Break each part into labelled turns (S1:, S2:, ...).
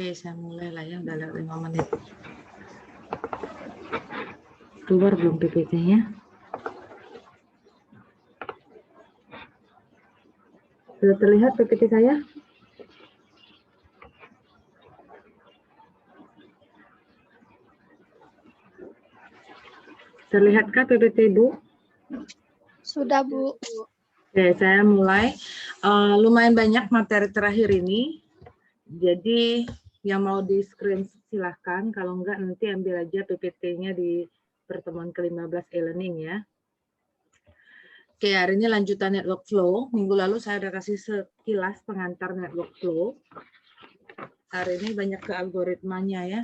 S1: Oke, saya mulai lah ya, udah lewat 5 menit. Keluar belum PPT-nya? Sudah terlihat PPT saya? Terlihatkah PPT, Bu?
S2: Sudah, Bu.
S1: Oke, saya mulai. Lumayan banyak materi terakhir ini. Jadi yang mau di screen silahkan. Kalau enggak nanti ambil aja PPT-nya di pertemuan ke-15 e-learning ya. Oke, hari ini lanjutan network flow. Minggu lalu saya udah kasih sekilas pengantar network flow. Hari ini banyak ke algoritmanya ya.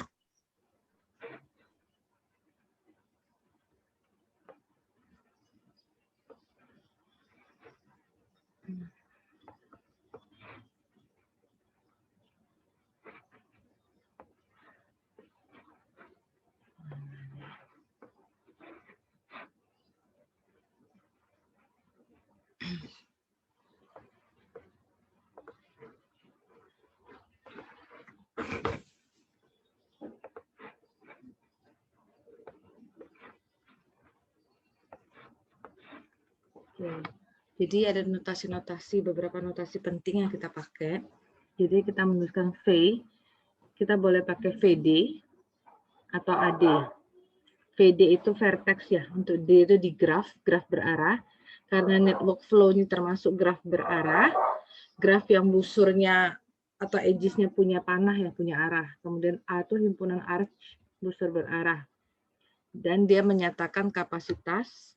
S1: Oke. Jadi ada notasi-notasi, beberapa notasi penting yang kita pakai. Jadi kita menuliskan V, kita boleh pakai VD atau AD. VD itu vertex ya, untuk D itu di graf berarah. Karena network flow ini termasuk graf berarah, graf yang busurnya atau edges-nya punya panah yang punya arah. Kemudian A itu himpunan arch busur berarah. Dan dia menyatakan kapasitas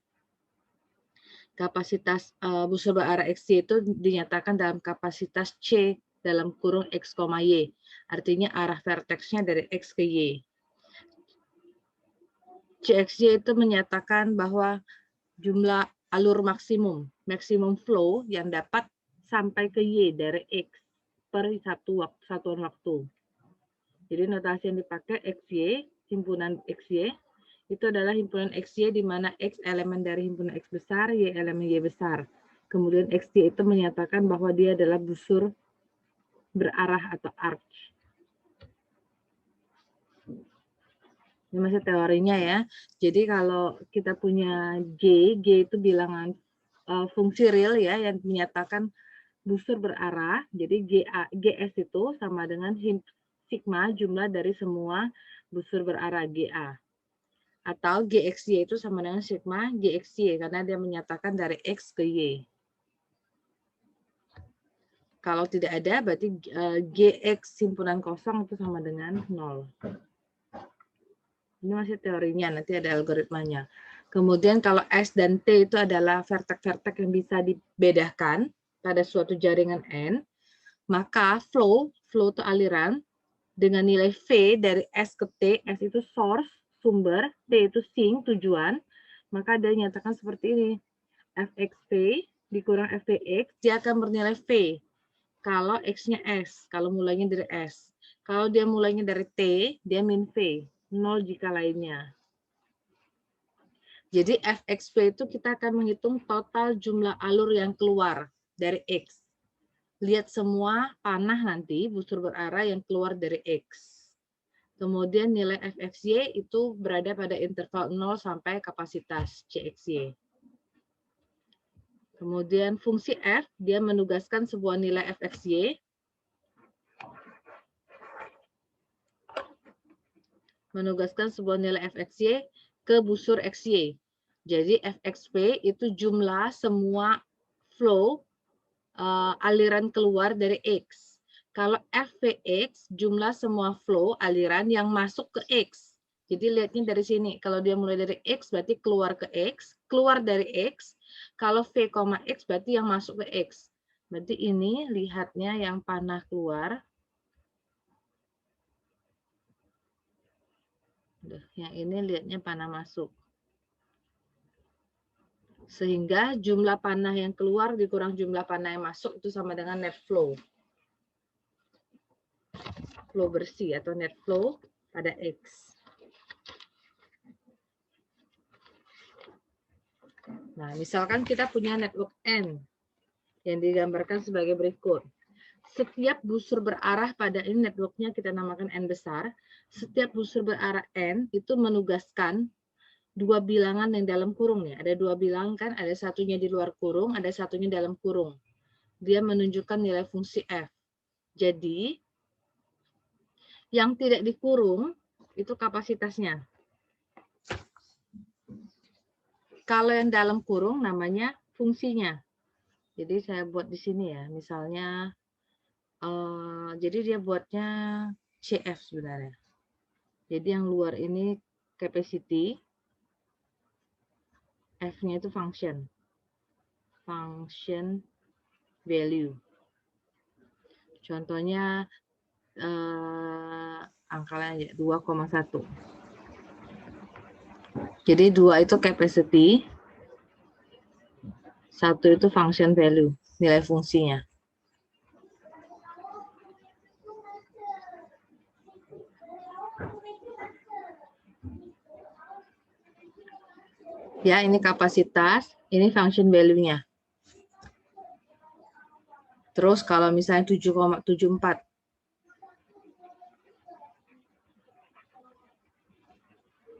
S1: busur berarah XY itu dinyatakan dalam kapasitas C dalam kurung X, Y. Artinya arah verteksnya dari X ke Y. CXY itu menyatakan bahwa jumlah alur maksimum flow yang dapat sampai ke Y dari X per satuan waktu. Jadi notasi yang dipakai XY, himpunan XY, itu adalah himpunan XY di mana X elemen dari himpunan X besar, Y elemen Y besar. Kemudian XY itu menyatakan bahwa dia adalah busur berarah atau arch. Ini masih teorinya ya. Jadi kalau kita punya G itu bilangan fungsi real ya yang menyatakan busur berarah. Jadi GS itu sama dengan sigma jumlah dari semua busur berarah GA. Atau GXY itu sama dengan sigma GXY karena dia menyatakan dari X ke Y. Kalau tidak ada berarti GX himpunan kosong itu sama dengan 0. Ini masih teorinya, nanti ada algoritmanya. Kemudian kalau S dan T itu adalah vertek-vertek yang bisa dibedakan pada suatu jaringan N, maka flow itu aliran dengan nilai V dari S ke T, S itu source, sumber, T itu sink, tujuan, maka dia nyatakan seperti ini. Fxv dikurang Fvx, dia akan bernilai V. Kalau X-nya S, kalau mulainya dari S. Kalau dia mulainya dari T, dia min V. 0 jika lainnya. Jadi Fxp itu kita akan menghitung total jumlah alur yang keluar dari X. Lihat semua panah nanti, busur berarah yang keluar dari X. Kemudian nilai Fxy itu berada pada interval 0 sampai kapasitas Cxy. Kemudian fungsi F, dia menugaskan sebuah nilai Fxy. Menugaskan sebuah nilai Fxy ke busur XY. Jadi Fxp itu jumlah semua flow aliran keluar dari X. Kalau Fvx jumlah semua flow aliran yang masuk ke X. Jadi lihatnya dari sini. Kalau dia mulai dari X berarti keluar ke X, keluar dari X. Kalau V, X berarti yang masuk ke X. Berarti ini lihatnya yang panah keluar. Yang ini lihatnya panah masuk. Sehingga jumlah panah yang keluar dikurang jumlah panah yang masuk itu sama dengan net flow. Flow bersih atau net flow pada X. Nah, misalkan kita punya network N yang digambarkan sebagai berikut. setiap busur berarah pada ini networknya kita namakan N besar, setiap busur berarah N itu menugaskan dua bilangan yang dalam kurung ya. Ada dua bilangan kan, ada satunya di luar kurung, ada satunya dalam kurung. Dia menunjukkan nilai fungsi F. Jadi, yang tidak dikurung itu kapasitasnya. Kalau yang dalam kurung namanya fungsinya. Jadi saya buat di sini ya, misalnya, jadi dia buatnya CF sebenarnya. Jadi yang luar ini capacity, F-nya itu function value. Contohnya angkanya 2,1. Jadi 2 itu capacity, 1 itu function value, nilai fungsinya. Ya, ini kapasitas, ini function value-nya. Terus kalau misalnya 7,74.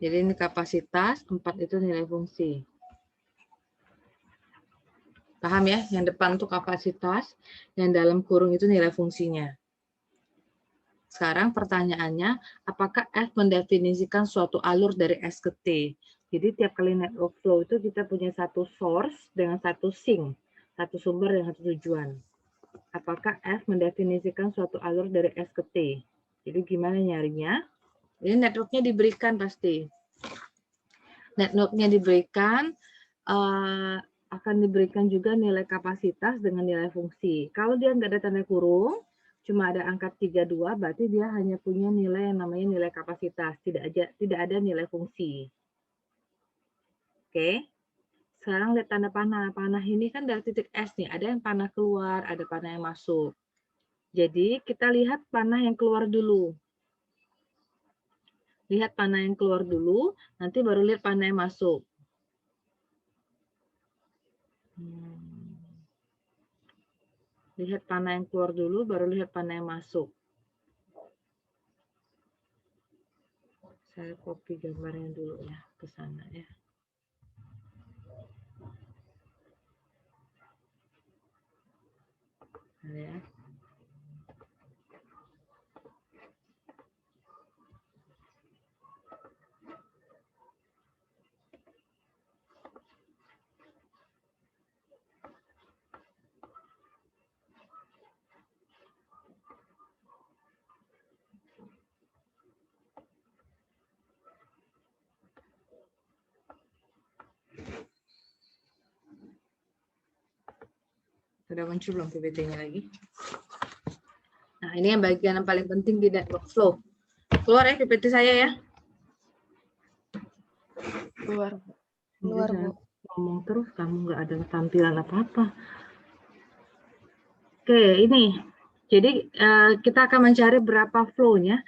S1: Jadi ini kapasitas, 4 itu nilai fungsi. Paham ya? Yang depan itu kapasitas, yang dalam kurung itu nilai fungsinya. Sekarang pertanyaannya, apakah F mendefinisikan suatu alur dari S ke T? Jadi tiap kali network flow itu kita punya satu source dengan satu sink, satu sumber dengan satu tujuan. Apakah F mendefinisikan suatu alur dari S ke T? Jadi gimana nyarinya? Ini networknya diberikan pasti. Networknya diberikan, akan diberikan juga nilai kapasitas dengan nilai fungsi. Kalau dia nggak ada tanda kurung, cuma ada angka 32, berarti dia hanya punya nilai yang namanya nilai kapasitas, tidak ada nilai fungsi. Oke, sekarang lihat tanda panah. Panah ini kan dari titik S nih, ada yang panah keluar, ada panah yang masuk. Jadi kita lihat panah yang keluar dulu. Lihat panah yang keluar dulu, nanti baru lihat panah yang masuk. Lihat panah yang keluar dulu, baru lihat panah yang masuk. Saya copy gambarnya dulu ya, ke sana ya. Ya. Sudah muncul belum PPT-nya lagi? Nah, ini yang bagian yang paling penting di network flow. Keluar ya PPT saya ya.
S2: Keluar, Bu.
S1: Ngomong terus, kamu nggak ada tampilan apa-apa. Oke, ini. Jadi kita akan mencari berapa flow-nya.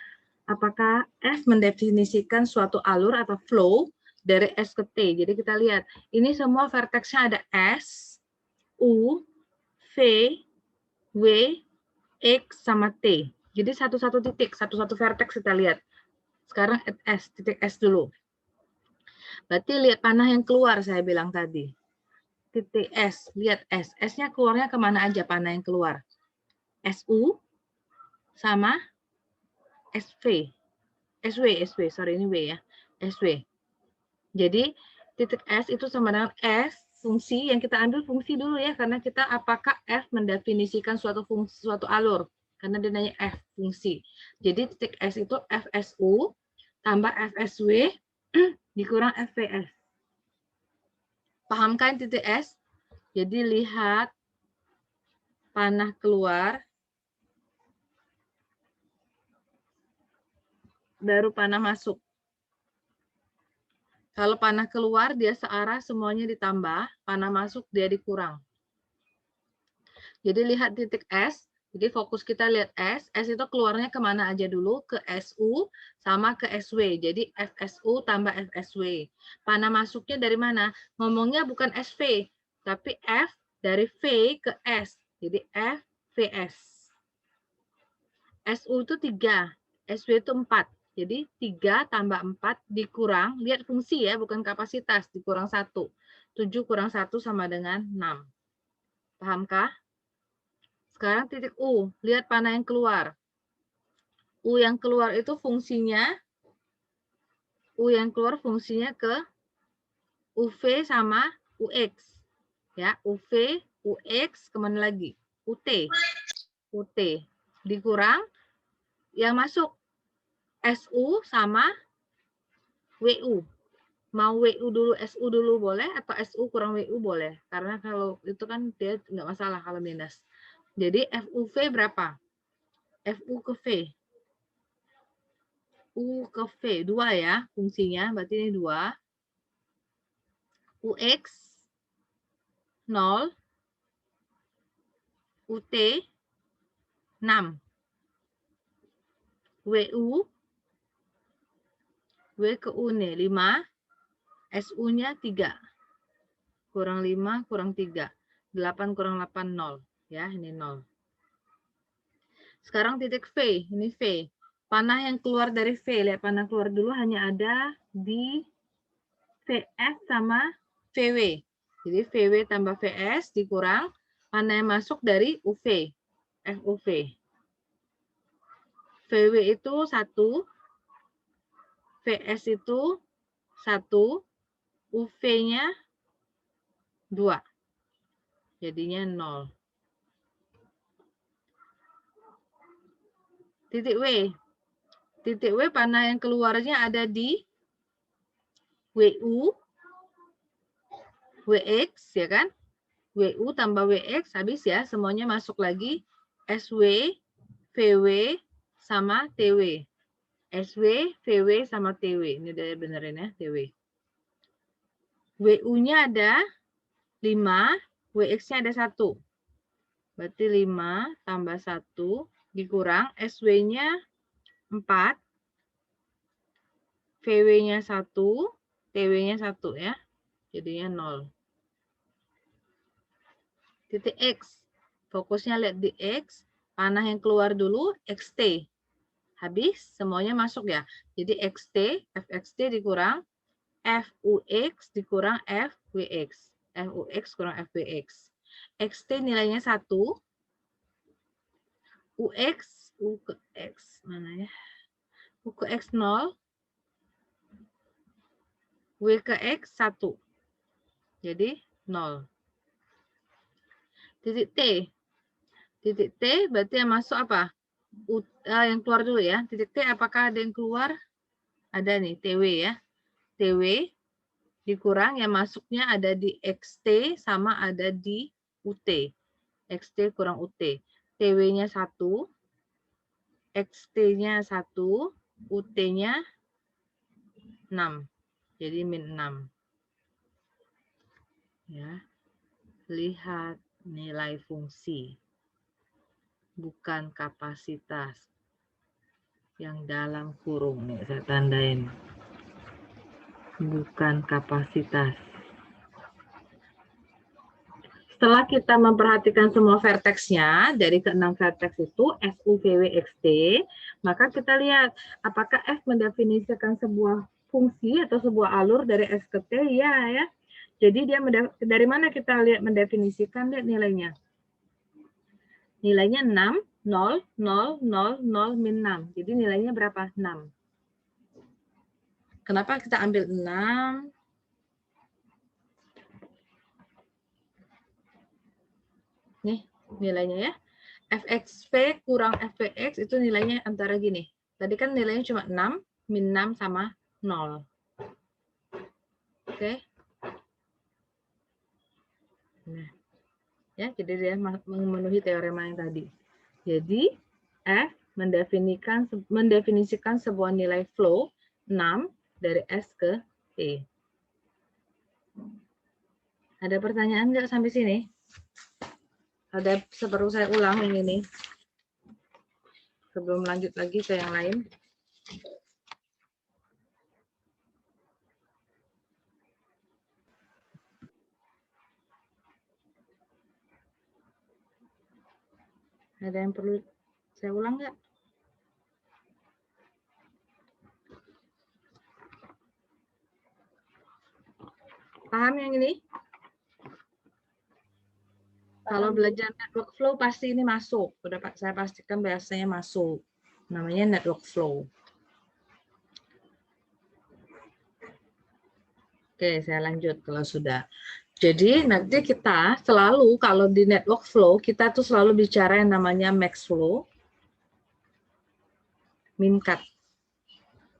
S1: Apakah F mendefinisikan suatu alur atau flow dari S ke T. Jadi kita lihat, ini semua vertex-nya ada S, U, V, W, X, sama T. Jadi satu-satu titik, satu-satu vertex kita lihat. Sekarang S, titik S dulu. Berarti lihat panah yang keluar saya bilang tadi. Titik S, lihat S. S-nya keluarnya kemana aja panah yang keluar? SU sama SV. SW, sorry ini W ya. SW. Jadi titik S itu sama dengan S, fungsi yang kita ambil fungsi dulu ya, karena kita apakah F mendefinisikan suatu fungsi, suatu alur. Karena dia nanya F, fungsi. Jadi titik S itu FSU tambah FSW dikurang FVS. Paham kan titik S? Jadi lihat panah keluar, baru panah masuk. Kalau panah keluar, dia searah semuanya ditambah, panah masuk dia dikurang. Jadi lihat titik S, jadi fokus kita lihat S, S itu keluarnya kemana aja dulu, ke SU sama ke SW. Jadi FSU tambah FSW. Panah masuknya dari mana? Ngomongnya bukan SV, tapi F dari V ke S. Jadi FVS. SU itu 3, SW itu 4. Jadi 3 tambah 4 dikurang, lihat fungsi ya, bukan kapasitas, dikurang 1. 7 kurang 1 sama dengan 6. Pahamkah? Sekarang titik U, lihat panah yang keluar. U yang keluar itu fungsinya, ke UV sama UX. Ya, UV, UX, kemana lagi? UT. Dikurang, yang masuk SU sama WU. Mau WU dulu, SU dulu boleh, atau SU kurang WU boleh. Karena kalau itu kan dia nggak masalah kalau minus. Jadi FUV berapa? FU ke V. U ke V, 2 ya fungsinya, berarti ini 2. UX 0. UT 6. WU, W ke U nih, 5. SU-nya 3. Kurang 5, kurang 3. 8 kurang 8, 0. Ya, ini 0. Sekarang titik V, ini V. Panah yang keluar dari V, lihat panah keluar dulu hanya ada di VS sama VW. Jadi VW tambah VS dikurang panah yang masuk dari UV, FUV. VW itu 1, VS itu 1, UV-nya 2. Jadinya 0. Titik W. Titik W panah yang keluarnya ada di WU, WX, ya kan? WU tambah WX, habis ya, semuanya masuk lagi. SW, VW, sama TW. SW, VW, sama TW. Ini udah benerin ya, TW. WU-nya ada 5, WX-nya ada 1. Berarti 5 tambah 1 dikurang SW-nya 4, VW-nya 1, TW-nya 1 ya. Jadinya 0. Titik X. Fokusnya lihat di X. Panah yang keluar dulu XT. Habis semuanya masuk ya. Jadi XT, FXT dikurang FUX dikurang FWX. FUX kurang FWX. XT nilainya 1. UX, U ke X mana ya? U ke X 0. W ke X 1. Jadi 0. Titik T. Titik T berarti yang masuk apa? Yang keluar dulu ya. Titik T apakah ada yang keluar? Ada nih, TW ya. TW dikurang yang masuknya ada di XT sama ada di UT. XT kurang UT. TW-nya 1, XT-nya 1, UT-nya 6. Jadi min 6. Ya. Lihat nilai fungsi, bukan kapasitas. Yang dalam kurung nih saya tandain. Bukan kapasitas. Setelah kita memperhatikan semua vertexnya, dari ke-6 vertex itu, SU, VW, XT, maka kita lihat apakah F mendefinisikan sebuah fungsi atau sebuah alur dari S ke T, ya. Jadi dia dari mana kita lihat mendefinisikan, lihat nilainya. Nilainya 6, 0, 0, 0, 0, min 6. Jadi nilainya berapa? 6. Kenapa kita ambil 6? Nih nilainya ya. FXV kurang FVX itu nilainya antara gini. Tadi kan nilainya cuma 6, min 6 sama 0. Oke. Nah, ya, jadi dia memenuhi teorema yang tadi. Jadi F mendefinisikan sebuah nilai flow 6 dari S ke T. Ada pertanyaan nggak sampai sini? Ada perlu saya ulang yang ini sebelum lanjut lagi ke yang lain. Ada yang perlu saya ulang nggak? Paham yang ini? Kalau belajar network flow pasti ini masuk. Udah saya pastikan biasanya masuk. Namanya network flow. Oke, saya lanjut kalau sudah. Jadi nanti kita selalu kalau di network flow kita tuh selalu bicara yang namanya max flow, min cut.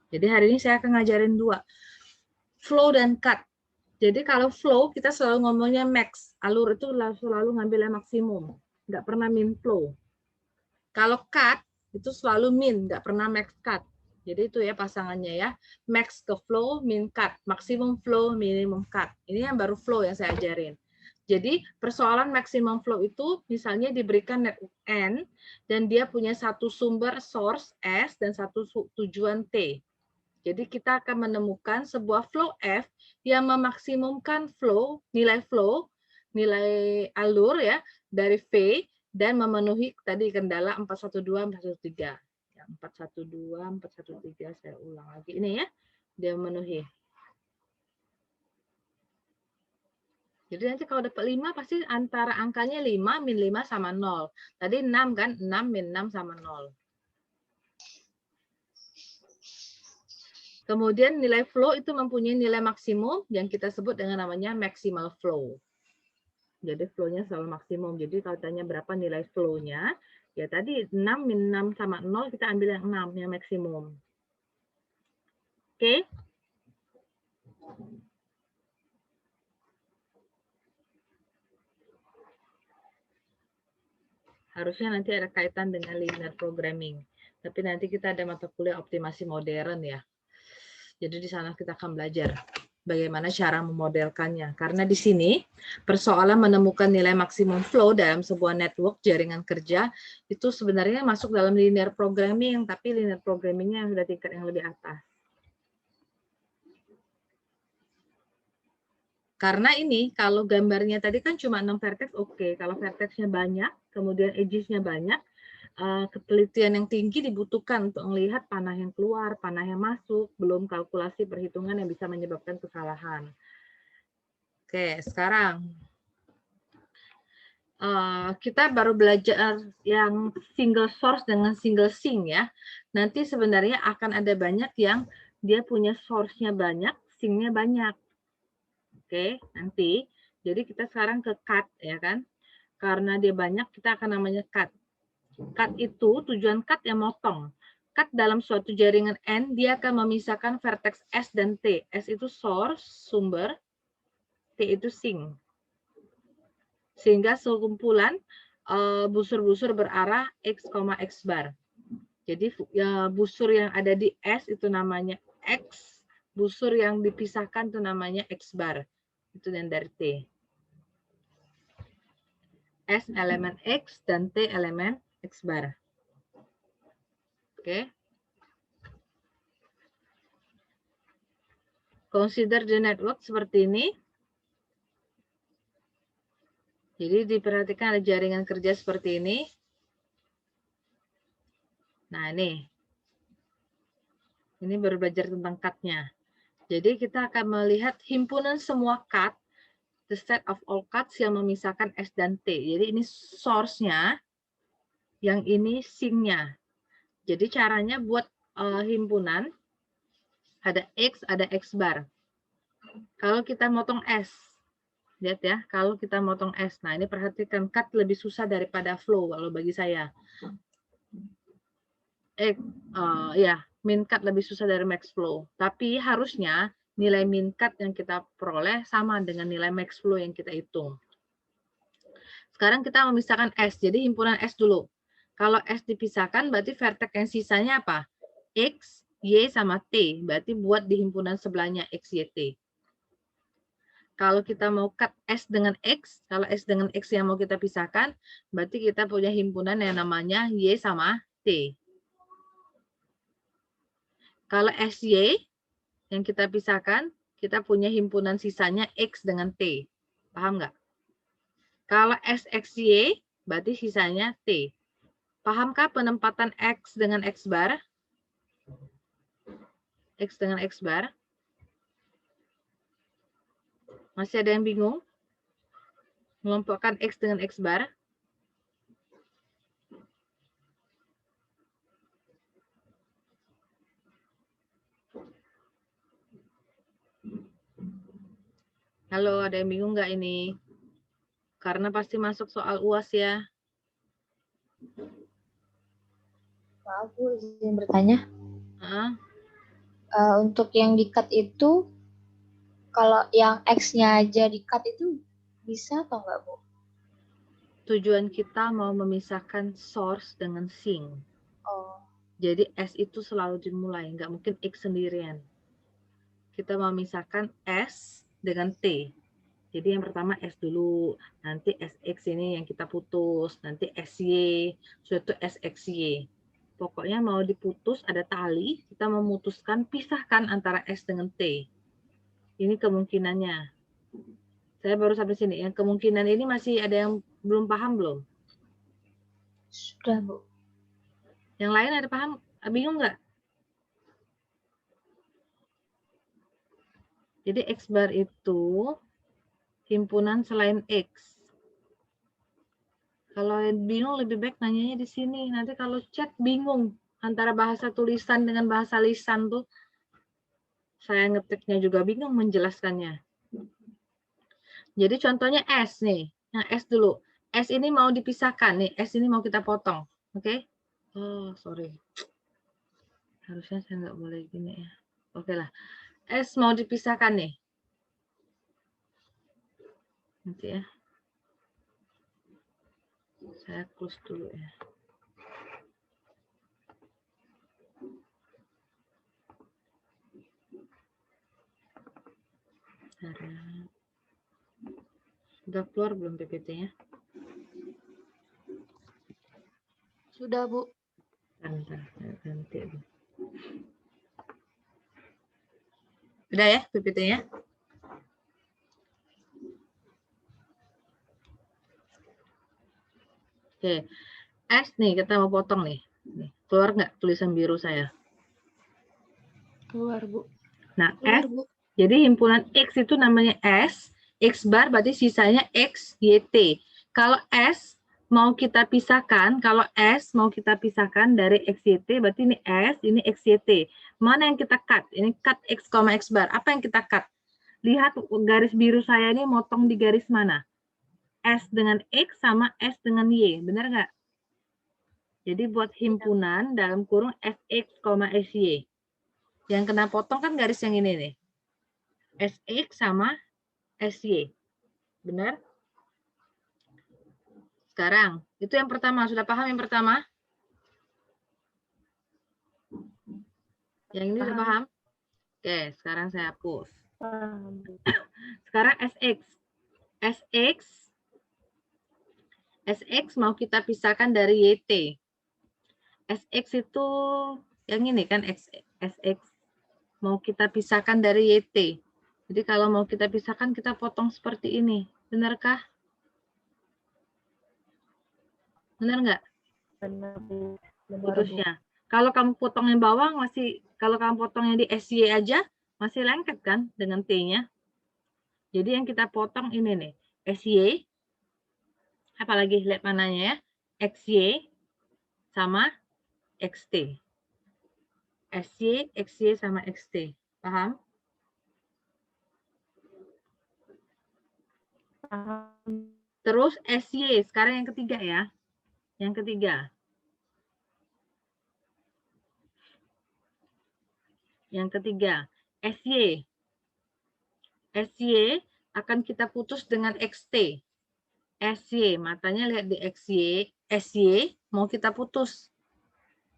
S1: Jadi hari ini saya akan ngajarin dua, flow dan cut. Jadi kalau flow kita selalu ngomongnya max, alur itu selalu ngambilnya maksimum, nggak pernah min flow. Kalau cut itu selalu min, nggak pernah max cut. Jadi itu ya pasangannya ya, max ke flow, min cut, maksimum flow, minimum cut. Ini yang baru flow yang saya ajarin. Jadi persoalan maximum flow itu misalnya diberikan network N dan dia punya satu sumber source S dan satu tujuan T. Jadi kita akan menemukan sebuah flow F yang memaksimumkan flow, nilai alur ya dari V dan memenuhi tadi kendala 412, 413. 412, 413 saya ulang lagi ini ya, dia memenuhi. Jadi nanti kalau dapat 5 pasti antara angkanya 5 min 5 sama 0. Tadi 6 kan, 6 min 6 sama 0. Kemudian nilai flow itu mempunyai nilai maksimum yang kita sebut dengan namanya maximal flow. Jadi flow-nya selalu maksimum. Jadi kalau tanya berapa nilai flow-nya, ya tadi 6 min 6 sama 0 kita ambil yang 6 yang maksimum. Oke? Harusnya nanti ada kaitan dengan linear programming. Tapi nanti kita ada mata kuliah optimasi modern ya. Jadi di sana kita akan belajar bagaimana cara memodelkannya. Karena di sini persoalan menemukan nilai maksimum flow dalam sebuah network jaringan kerja itu sebenarnya masuk dalam linear programming, tapi linear programmingnya sudah tingkat yang lebih atas. Karena ini kalau gambarnya tadi kan cuma 6 vertex, oke. Kalau vertexnya banyak, kemudian edges-nya banyak, ketelitian yang tinggi dibutuhkan untuk melihat panah yang keluar, panah yang masuk, belum kalkulasi perhitungan yang bisa menyebabkan kesalahan. Oke, sekarang kita baru belajar yang single source dengan single sink ya. Nanti sebenarnya akan ada banyak yang dia punya source-nya banyak, sink-nya banyak. Oke, nanti. Jadi kita sekarang ke cut ya kan. Karena dia banyak, kita akan namanya cut. Cut itu tujuan cut yang motong. Cut dalam suatu jaringan N, dia akan memisahkan vertex S dan T. S itu source, sumber. T itu sink. Sehingga sekumpulan busur-busur berarah X, X bar. Jadi busur yang ada di S itu namanya X. Busur yang dipisahkan itu namanya X bar. Itu yang dari T. S elemen X dan T elemen X bar. Oke. Consider the network seperti ini. Jadi diperhatikan ada jaringan kerja seperti ini. Nah ini. Ini baru belajar tentang cut-nya. Jadi kita akan melihat himpunan semua cut. The set of all cuts yang memisahkan S dan T. Jadi ini source-nya, yang ini sink-nya. Jadi caranya buat himpunan, ada X, ada X bar. Kalau kita motong S, lihat ya, kalau kita motong S, nah ini perhatikan, cut lebih susah daripada flow kalau bagi saya. Ya, min cut lebih susah dari max flow. Tapi harusnya nilai min cut yang kita peroleh sama dengan nilai max flow yang kita hitung. Sekarang kita memisahkan S, jadi himpunan S dulu. Kalau S dipisahkan, berarti vertex yang sisanya apa? X, Y, sama T. Berarti buat di himpunan sebelahnya X, Y, T. Kalau kita mau cut S dengan X, kalau S dengan X yang mau kita pisahkan, berarti kita punya himpunan yang namanya Y sama T. Kalau SY yang kita pisahkan, kita punya himpunan sisanya X dengan T. Paham nggak? Kalau SXY, berarti sisanya T. Pahamkah penempatan X dengan X bar? X dengan X bar. Masih ada yang bingung? Mengelompokkan X dengan X bar? Halo, ada yang bingung nggak ini? Karena pasti masuk soal UAS ya.
S2: Maaf Bu, izin bertanya.
S1: Hah?
S2: Untuk yang di-cut itu, kalau yang X-nya aja di-cut itu bisa atau enggak Bu?
S1: Tujuan kita mau memisahkan source dengan sink.
S2: Oh,
S1: Jadi S itu selalu dimulai, nggak mungkin X sendirian. Kita mau memisahkan S dengan T. Jadi yang pertama S dulu, nanti SX ini yang kita putus, nanti SY, suatu SXY. Pokoknya mau diputus, ada tali, kita memutuskan, pisahkan antara S dengan T. Ini kemungkinannya. Saya baru sampai sini. Yang kemungkinan ini masih ada yang belum paham belum?
S2: sudah Bu.
S1: Yang lain ada paham? Bingung nggak? Jadi X bar itu himpunan selain X. Kalau yang bingung lebih baik nanyanya di sini. Nanti kalau chat bingung antara bahasa tulisan dengan bahasa lisan tuh. Saya ngetiknya juga bingung menjelaskannya. Jadi contohnya S nih. Nah, S dulu. S ini mau dipisahkan nih. S ini mau kita potong. Oke? Oh, sorry. Harusnya saya nggak boleh gini ya. Oke lah. S mau dipisahkan nih. Nanti ya. Saya close dulu ya. Sudah keluar belum PPT-nya?
S2: Sudah Bu.
S1: Bentar, saya ganti. Udah ya PPT-nya? Oke. S nih, kita mau potong nih. Keluar nggak tulisan biru saya?
S2: Keluar Bu.
S1: Nah,
S2: Keluar
S1: S,
S2: Bu.
S1: jadi himpunan X itu namanya S, X bar berarti sisanya X, Y, T. Kalau S mau kita pisahkan, dari X, Y, T, berarti ini S, ini X, Y, T. Mana yang kita cut? Ini cut X, X bar. Apa yang kita cut? Lihat garis biru saya ini motong di garis mana? S dengan X sama S dengan Y. Benar nggak? Jadi buat himpunan dalam kurung Fx, Sy. Yang kena potong kan garis yang ini nih. Sx sama Sy. Benar? Sekarang, itu yang pertama. Sudah paham yang pertama? Yang ini sudah paham? Oke, sekarang saya hapus. Sekarang Sx. Sx mau kita pisahkan dari YT. Sx itu yang ini kan Sx. Mau kita pisahkan dari YT. Jadi kalau mau kita pisahkan, kita potong seperti ini. Benarkah? Benar nggak?
S2: Benar Bu.
S1: Putusnya. Kalau kamu potong yang bawah, kalau kamu potong yang di SY aja, masih lengket kan dengan T-nya. Jadi yang kita potong ini nih. SY, apalagi lihat mananya ya. XY sama XT. SY, XY sama XT. Paham? Terus SY, sekarang yang ketiga ya. Yang ketiga. Yang ketiga, SY. SY akan kita putus dengan XT. SY, matanya lihat di XY. SY mau kita putus.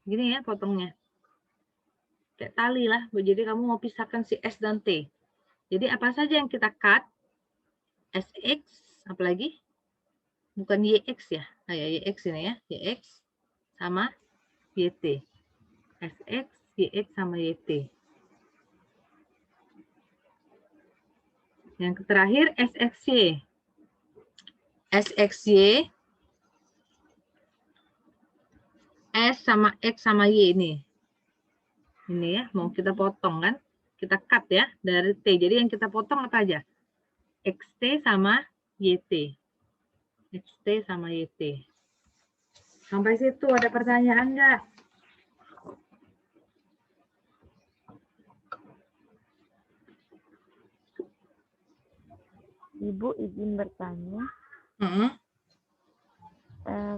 S1: Gini ya potongnya. Kayak tali lah. Jadi kamu mau pisahkan si S dan T. Jadi apa saja yang kita cut? SX, apalagi? Bukan YX ya. Nah, ya YX ini ya. YX sama YT. SX, YX sama YT. Yang terakhir SXY. SXY, S sama X sama Y ini. Ini ya, mau kita potong kan? Kita cut ya dari T. Jadi yang kita potong apa aja? XT sama YT. XT sama YT. Sampai situ ada pertanyaan nggak?
S3: Ibu izin bertanya.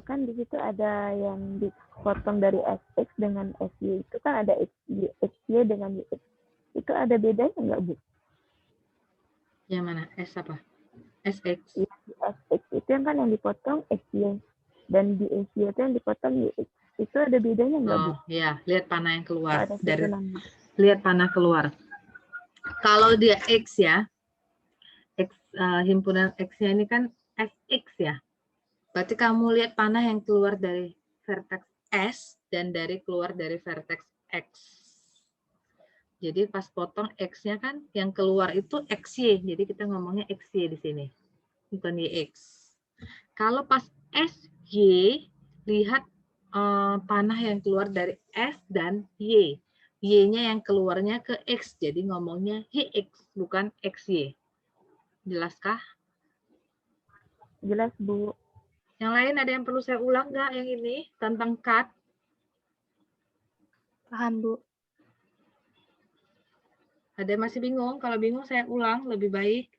S3: Kan di situ ada yang dipotong dari SX dengan SY. Itu kan ada XY dengan YX. Itu ada bedanya nggak, Bu?
S1: Yang mana? S apa? SX.
S3: Ya, di SX itu kan yang dipotong XY. Dan di SY itu yang dipotong YX. Itu ada bedanya nggak, Bu?
S1: Oh, ya. Lihat panah yang keluar.
S3: Ada
S1: Dari
S3: susunannya.
S1: lihat panah keluar. Kalau dia X ya, X, himpunan X-nya ini kan SX ya. Berarti kamu lihat panah yang keluar dari vertex S dan keluar dari vertex X. Jadi pas potong X-nya kan yang keluar itu XY. Jadi kita ngomongnya XY di sini. Bukan YX. Kalau pas SY, lihat panah yang keluar dari S dan Y. Y-nya yang keluarnya ke X. Jadi ngomongnya YX, bukan XY. Jelaskah?
S3: Jelas, Bu.
S1: Yang lain ada yang perlu saya ulang nggak yang ini? Tentang cut?
S2: Paham, Bu.
S1: Ada yang masih bingung? Kalau bingung saya ulang, lebih baik.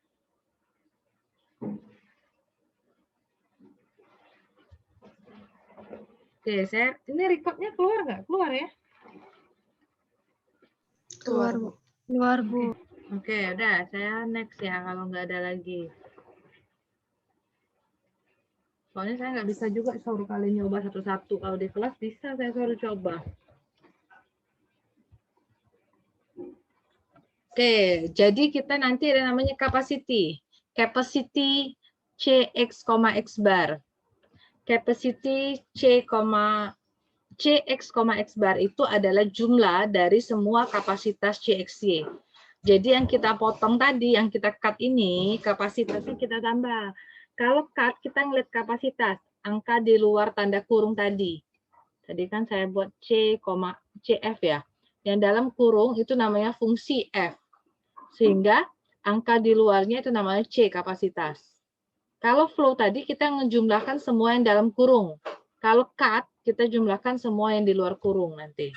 S1: Oke, ini recordnya keluar nggak? Keluar ya?
S2: Keluar, Bu. Keluar, Bu.
S1: Oke, udah. Saya next ya kalau nggak ada lagi. Soalnya saya nggak bisa juga suruh kalian nyoba satu-satu. Kalau di kelas bisa saya suruh coba. Oke, jadi kita nanti ada namanya capacity. Capacity CX, X bar. Capacity CX, X bar itu adalah jumlah dari semua kapasitas CXY. Jadi yang kita potong tadi, yang kita cut ini, kapasitasnya kita tambah. Kalau cut, kita ngeliat kapasitas, angka di luar tanda kurung tadi. Tadi kan saya buat CF ya. Yang dalam kurung itu namanya fungsi F. Sehingga angka di luarnya itu namanya C, kapasitas. Kalau flow tadi kita ngejumlahkan semua yang dalam kurung. Kalau cut, kita jumlahkan semua yang di luar kurung nanti.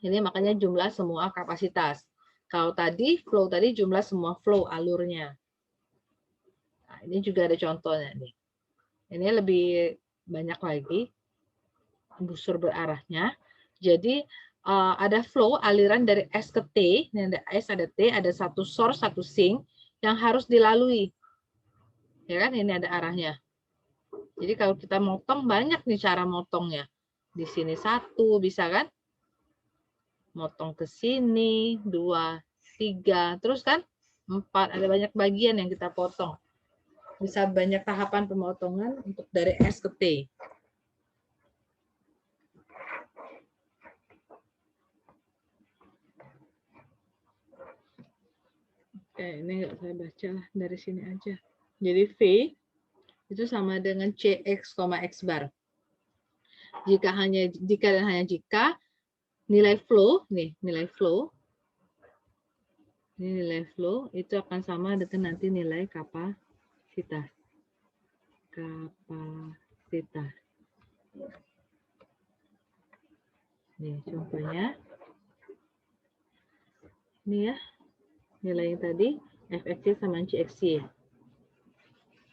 S1: Ini makanya jumlah semua kapasitas. Kalau tadi, flow tadi jumlah semua flow alurnya. Nah, ini juga ada contohnya nih. Ini lebih banyak lagi. Busur berarahnya. Jadi, ada flow aliran dari S ke T, ini ada S, ada T, ada satu source, satu sink yang harus dilalui. Ya kan, ini ada arahnya. Jadi kalau kita motong, banyak nih cara motongnya. Di sini satu, bisa kan? Motong ke sini, 2, 3, terus kan 4, ada banyak bagian yang kita potong. Bisa banyak tahapan pemotongan untuk dari S ke T. Ini nggak saya baca lah, dari sini aja. Jadi V itu sama dengan CX, X bar. Jika dan hanya jika nilai flow, nih nilai flow, ini nilai flow itu akan sama dengan nanti nilai kapasitas. Kapasitas. Nih contohnya. Ini ya, nilai yang tadi Fxy sama Cxy.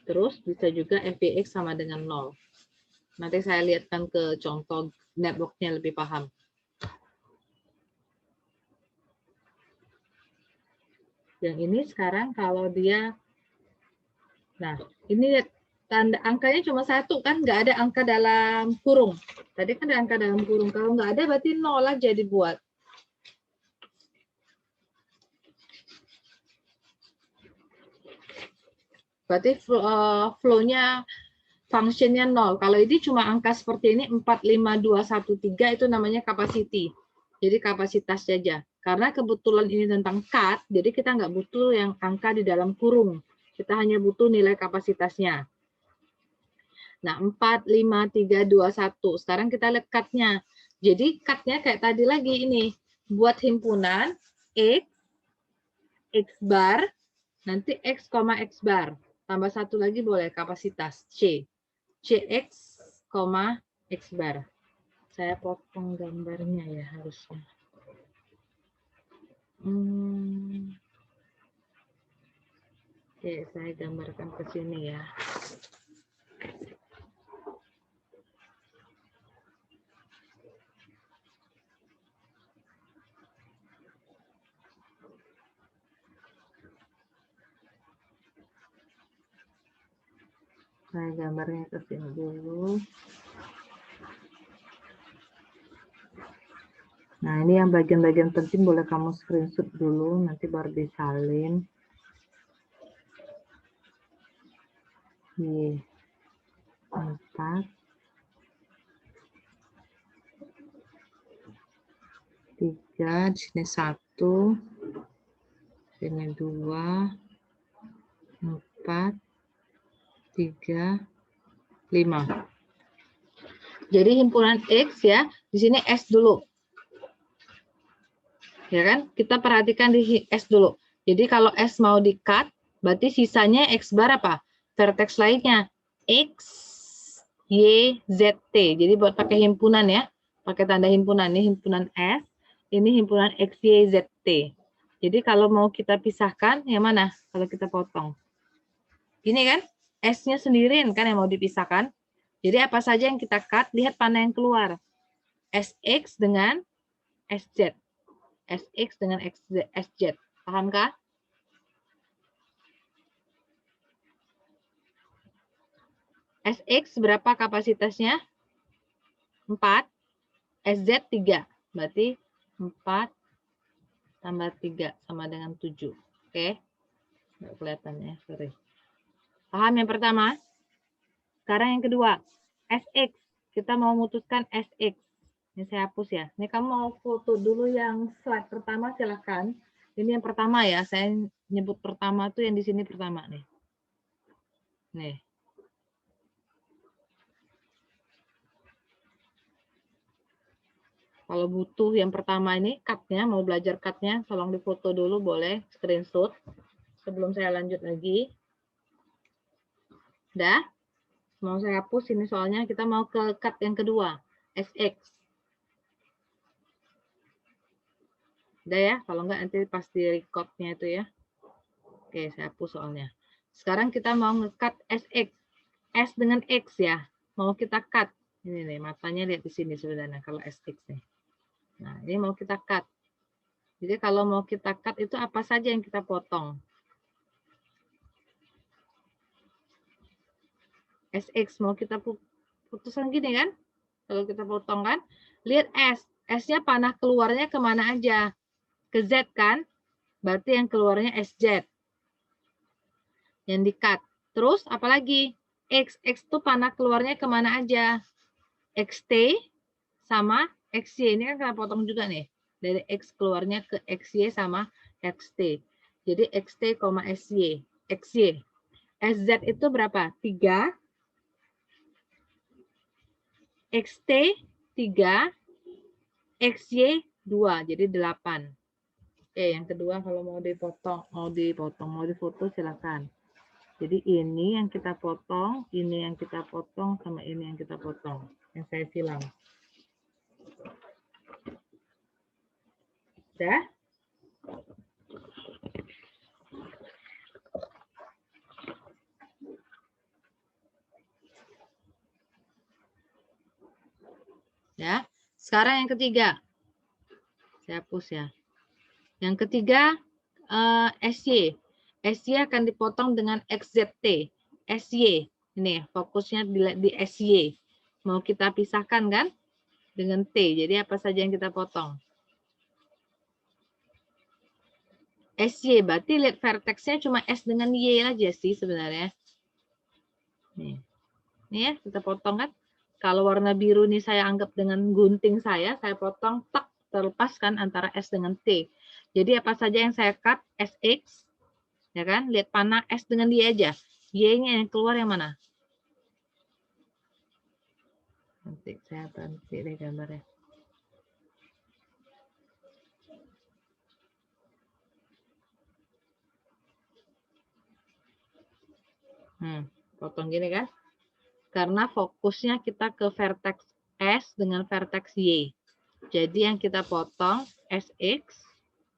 S1: Terus bisa juga Fvx sama dengan 0. Nanti saya lihatkan ke contoh networknya lebih paham. Yang ini sekarang kalau dia, nah ini tanda angkanya cuma 1 kan, nggak ada angka dalam kurung. Tadi kan ada angka dalam kurung, kalau nggak ada berarti 0 aja dibuat. Berarti flow-nya, function-nya 0. Kalau ini cuma angka seperti ini, 4, 5, 2, 1, 3, itu namanya capacity. Jadi kapasitas saja. Karena kebetulan ini tentang cut, jadi kita nggak butuh yang angka di dalam kurung. Kita hanya butuh nilai kapasitasnya. Nah, 4, 5, 3, 2, 1. Sekarang kita lihat cut-nya. Jadi cut-nya kayak tadi lagi ini. Buat himpunan X, X bar, Nanti X, X bar. Tambah satu lagi boleh, kapasitas C. CX, X bar. Saya potong gambarnya ya harusnya. Oke, saya gambarkan ke sini ya. Saya gambarnya ke sini dulu. Nah, ini yang bagian-bagian penting boleh kamu screenshot dulu, nanti baru disalin. Nih, 4, 3, di sini 1, sini 2, 4, 3, 5. Jadi himpunan X ya, di sini S dulu. Ya kan? Kita perhatikan di S dulu. Jadi kalau S mau di-cut, berarti sisanya X bar apa? Vertex lainnya. X, Y, Z, T. Jadi buat pakai himpunan ya. Pakai tanda himpunan. Ini himpunan S, ini himpunan X, Y, Z, T. Jadi kalau mau kita pisahkan, yang mana? Kalau kita potong. Ini kan? S-nya sendirian kan yang mau dipisahkan. Jadi apa saja yang kita cut, lihat mana yang keluar. SX dengan SZ. SX dengan SZ. Pahamkah? SX berapa kapasitasnya? 4. SZ 3. Berarti 4 tambah 3 sama dengan 7. Oke. Nggak kelihatan ya, sorry. Paham yang pertama? Sekarang yang kedua. SX. Kita mau memutuskan SX. Ini saya hapus ya. Ini kamu mau foto dulu yang slide pertama, silahkan. Ini yang pertama ya. Saya nyebut pertama tuh yang di sini pertama nih. Nih. Kalau butuh yang pertama ini cut-nya, mau belajar cut-nya, tolong difoto dulu boleh, screenshot. Sebelum saya lanjut lagi. Udah? Mau saya hapus ini soalnya kita mau ke cut yang kedua. SX. Udah ya? Kalau enggak nanti pas di record-nya itu ya. Oke, saya hapus soalnya. Sekarang kita mau nge-cut SX. S dengan X ya. Mau kita cut. Ini nih, matanya lihat di sini sebenarnya kalau SX nih. Nah, ini mau kita cut. Jadi kalau mau kita cut itu apa saja yang kita potong? SX mau kita putusan gini kan? Kalau kita potong kan? Lihat S. S-nya panah keluarnya kemana aja? Ke Z kan? Berarti yang keluarnya SZ. Yang di-cut. Terus apalagi? X. X itu panah keluarnya kemana aja? XT sama XY. Ini kan kita potong juga nih. Dari X keluarnya ke XY sama XT. Jadi XT, SY. XY. SZ itu berapa? 3. XT 3, XY 2, jadi 8. Oke, yang kedua kalau mau difoto silakan. Jadi ini yang kita potong, ini yang kita potong, sama ini yang kita potong. Yang saya silang. Udah? Ya. Sekarang yang ketiga. Saya hapus ya. Yang ketiga SY. SY akan dipotong dengan XZT. SY. Ini fokusnya di SY. Mau kita pisahkan kan? Dengan T. Jadi apa saja yang kita potong? SY. Berarti lihat vertexnya cuma S dengan Y aja sih sebenarnya. Nih. Ini ya kita potong kan. Kalau warna biru ini saya anggap dengan gunting saya potong tak terlepaskan antara S dengan T. Jadi apa saja yang saya cut SX, ya kan? Lihat panah S dengan Y aja. Y-nya yang keluar yang mana? Nanti saya ganti deh gambarnya. Potong gini kan? Karena fokusnya kita ke vertex S dengan vertex Y. Jadi yang kita potong SX,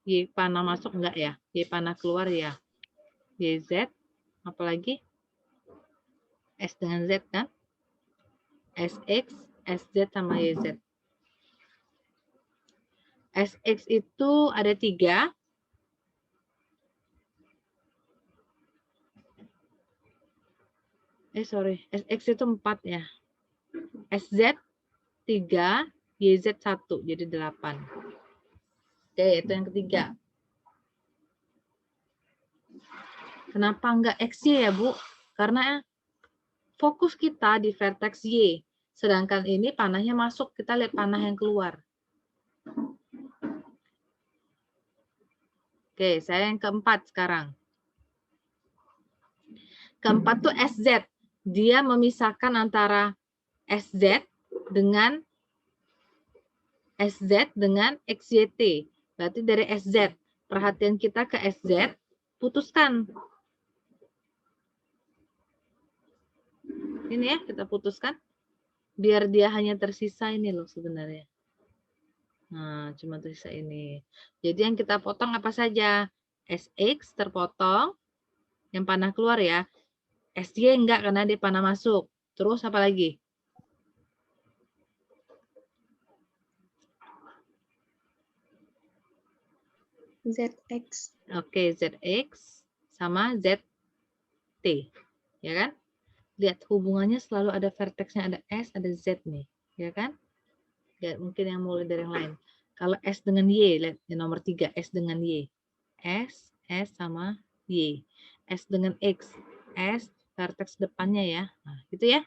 S1: Y panah masuk enggak ya? Y panah keluar ya. YZ, apalagi? S dengan Z kan? SX, SZ sama YZ. SX itu ada 3. SX itu 4 ya. SZ 3, YZ 1, jadi 8. Oke, itu yang ketiga. Kenapa enggak XY ya, Bu? Karena fokus kita di vertex Y. Sedangkan ini panahnya masuk, kita lihat panah yang keluar. Oke, saya yang keempat sekarang. Keempat tuh SZ. Dia memisahkan antara SZ dengan XYT. Berarti dari SZ. Perhatian kita ke SZ, putuskan. Ini ya, kita putuskan. Biar dia hanya tersisa ini loh sebenarnya. Nah, cuma tersisa ini. Jadi yang kita potong apa saja? SX terpotong, yang panah keluar ya. SY enggak karena dia panah masuk. Terus apa lagi?
S2: ZX.
S1: Oke, ZX sama ZT. Ya kan? Lihat hubungannya selalu ada vertexnya, ada S, ada Z nih. Ya kan? Lihat mungkin yang mulai dari yang lain. Kalau S dengan Y, lihat yang nomor 3, S dengan Y. S sama Y. S dengan X. S vertex depannya ya. Nah, gitu ya.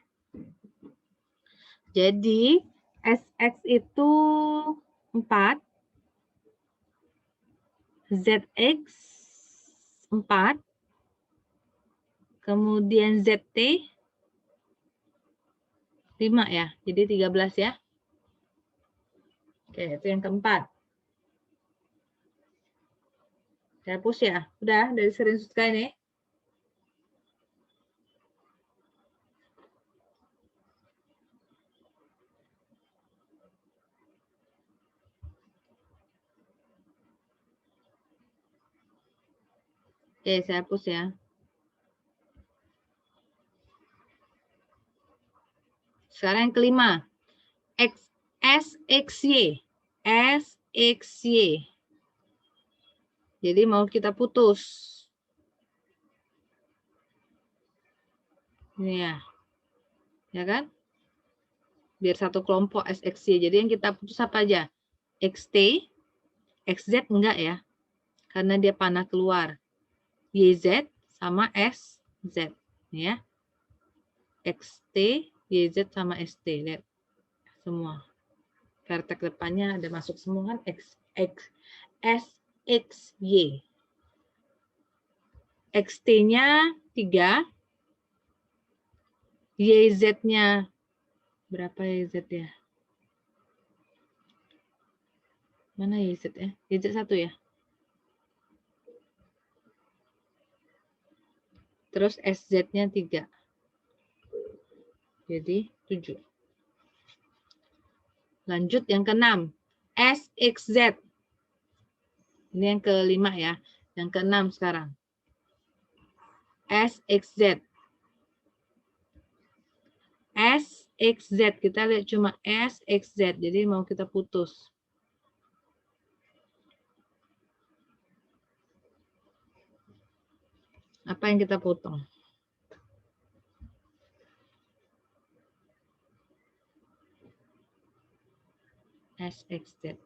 S1: Jadi SX itu 4. ZX 4. Kemudian ZT 5 ya. Jadi 13 ya. Oke, itu yang keempat. Saya hapus ya. Udah dari screenshot ini. Oke, saya hapus ya. Sekarang yang kelima. SXY. SXY. Jadi mau kita putus. Ini ya. Ya kan? Biar satu kelompok SXY. Jadi yang kita putus apa aja? XT, XZ enggak ya? Karena dia panah keluar. YZ sama SZ. Ya. XT, YZ sama ST. Lihat. Semua. Vertex depannya ada masuk semua kan? SXY. XT-nya 3. YZ-nya berapa YZ ya? Mana YZ ya? YZ 1 ya? Terus SZ-nya 3. Jadi 7. Lanjut yang ke-6. SXZ. Ini yang ke-5 ya. Yang ke-6 sekarang. SXZ. SXZ. Kita lihat cuma SXZ. Jadi mau kita putus. Apa yang kita potong? SXZ.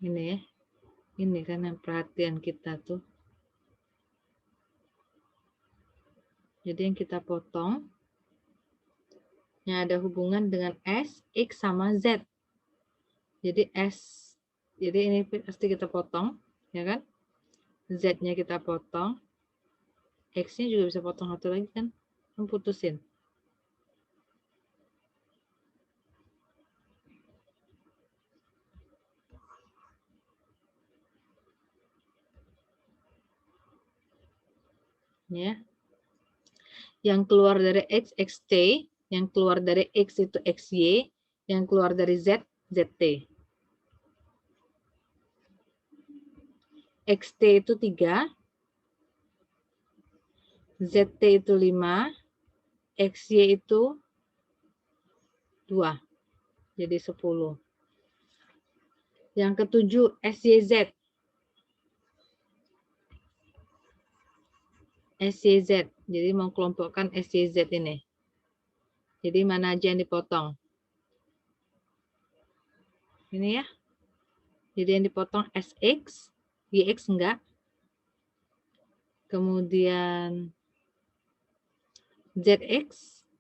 S1: Ini ya. Ini kan yang perhatian kita tuh. Jadi yang kita potong yang ada hubungan dengan S, X sama Z. Jadi jadi ini pasti kita potong, ya kan? Z-nya kita potong. X-nya juga bisa potong satu lagi kan? Putusin. Ya. Yang keluar dari X, XT, yang keluar dari X itu XY, yang keluar dari Z, ZT. XT itu 3, ZT itu 5, XY itu 2, jadi 10. Yang ketujuh, SYZ. SYZ, jadi mengkelompokkan SYZ ini. Jadi mana aja yang dipotong? Ini ya. Jadi yang dipotong SX, YX enggak. Kemudian ZX,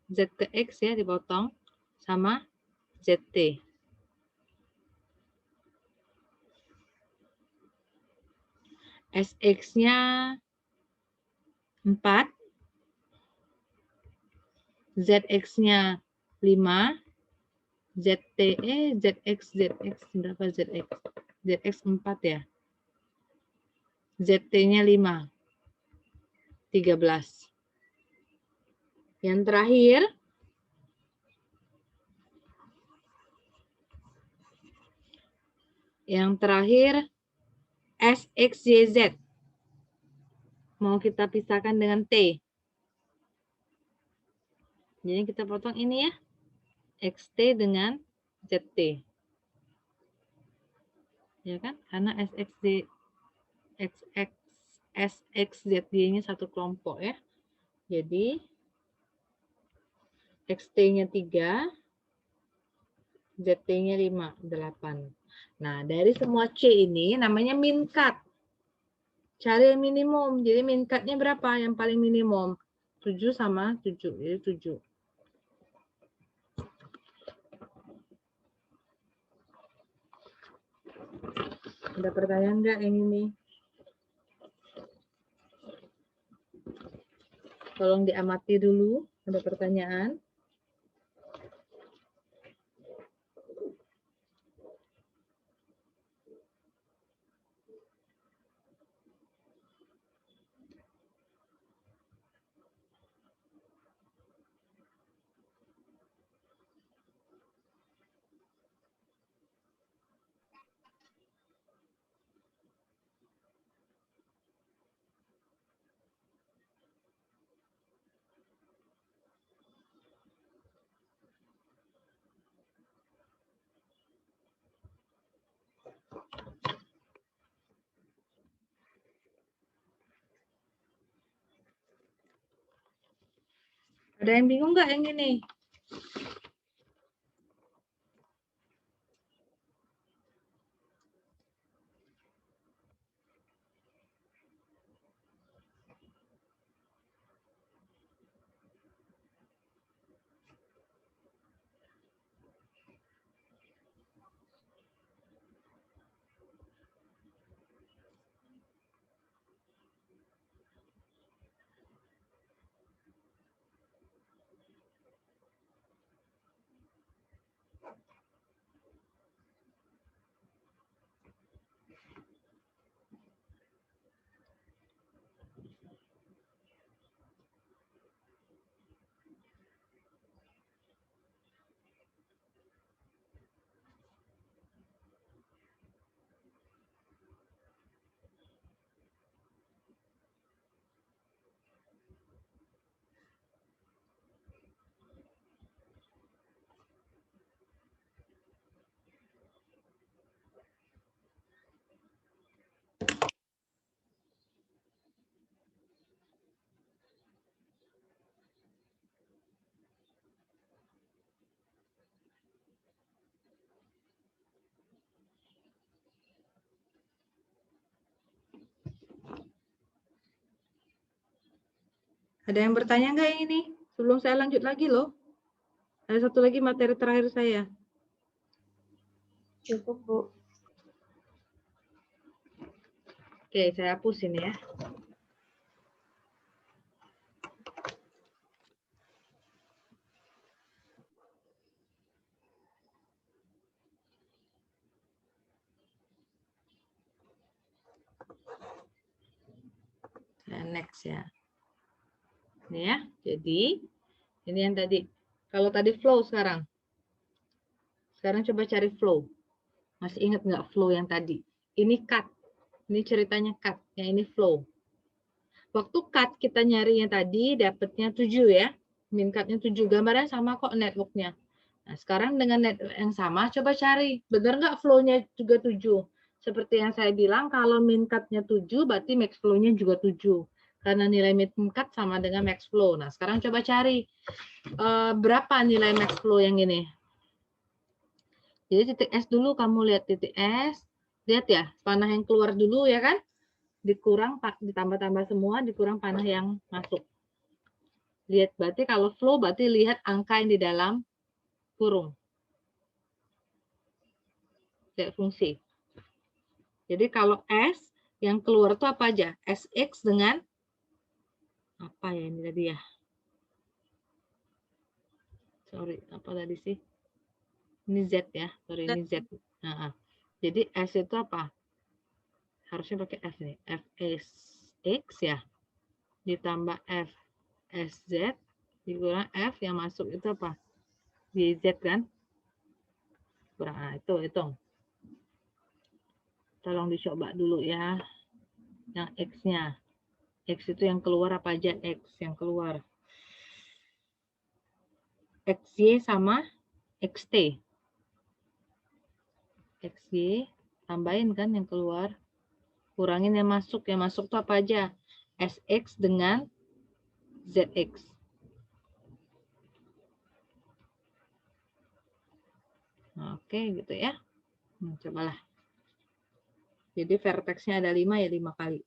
S1: Z ke X ya dipotong, sama ZT. SX-nya 4, ZX-nya 5, ZTE, ZX berapa ZX? ZX 4 ya. ZT-nya 5, 13. Yang terakhir SXYZ. Mau kita pisahkan dengan T. Jadi kita potong ini ya. XT dengan ZT. Ya kan? Karena SXZY-nya satu kelompok ya. Jadi XT-nya 3, ZT-nya 5, 8. Nah, dari semua C ini namanya min cut. Cari yang minimum. Jadi min cut-nya berapa? Yang paling minimum. 7 sama 7. Jadi 7. Ada pertanyaan nggak yang ini? Tolong diamati dulu. Ada pertanyaan? Ada yang bingung nggak yang ini? Ada yang bertanya nggak yang ini? Sebelum saya lanjut lagi loh. Ada satu lagi materi terakhir saya.
S2: Cukup, Bu.
S1: Oke, saya hapus ini ya. Saya next ya. Ini ya. Jadi ini yang tadi. Kalau tadi flow sekarang. Sekarang coba cari flow. Masih ingat nggak flow yang tadi? Ini cut. Ini ceritanya cut. Yang ini flow. Waktu cut kita nyari yang tadi dapatnya 7 ya. Min cutnya 7. Gambarnya sama kok networknya. Nah, sekarang dengan network yang sama, coba cari. Benar nggak flow-nya juga 7? Seperti yang saya bilang, kalau min cut-nya 7, berarti max flow-nya juga 7. Karena nilai min cut sama dengan max flow. Nah, sekarang coba cari. Berapa nilai max flow yang ini? Jadi titik S dulu, kamu lihat titik S. Lihat ya, panah yang keluar dulu ya kan? Dikurang, ditambah-tambah semua, dikurang panah yang masuk. Lihat, berarti kalau flow, berarti lihat angka yang di dalam kurung. Lihat fungsi. Jadi kalau S, yang keluar itu apa aja? SX dengan, apa ya ini tadi ya? Sorry, apa tadi sih? Ini Z ya, sorry ini Z. Nah, jadi S itu apa? Harusnya pakai F nih, FSX ya, ditambah FSZ, dikurang F yang masuk itu apa? YZ kan? Kurang itu hitung. Tolong dicoba dulu ya. Yang X-nya. X itu yang keluar apa aja? X yang keluar. XY sama XT. XY tambahin kan yang keluar. Kurangin yang masuk. Yang masuk itu apa aja? SX dengan ZX. Oke, gitu ya. Cobalah. Jadi vertexnya ada 5 ya 5 kali.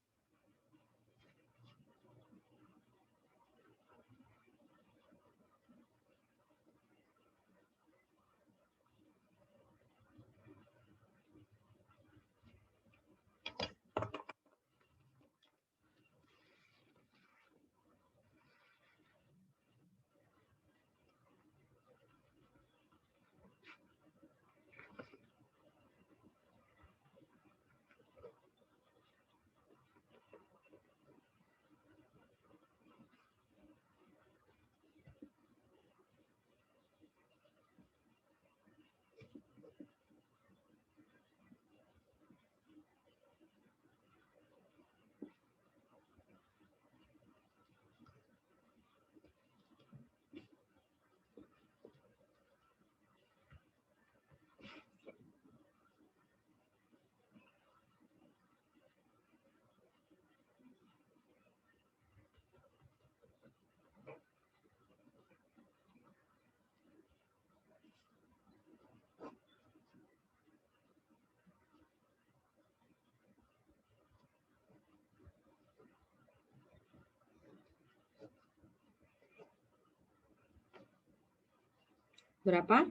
S1: Berapa?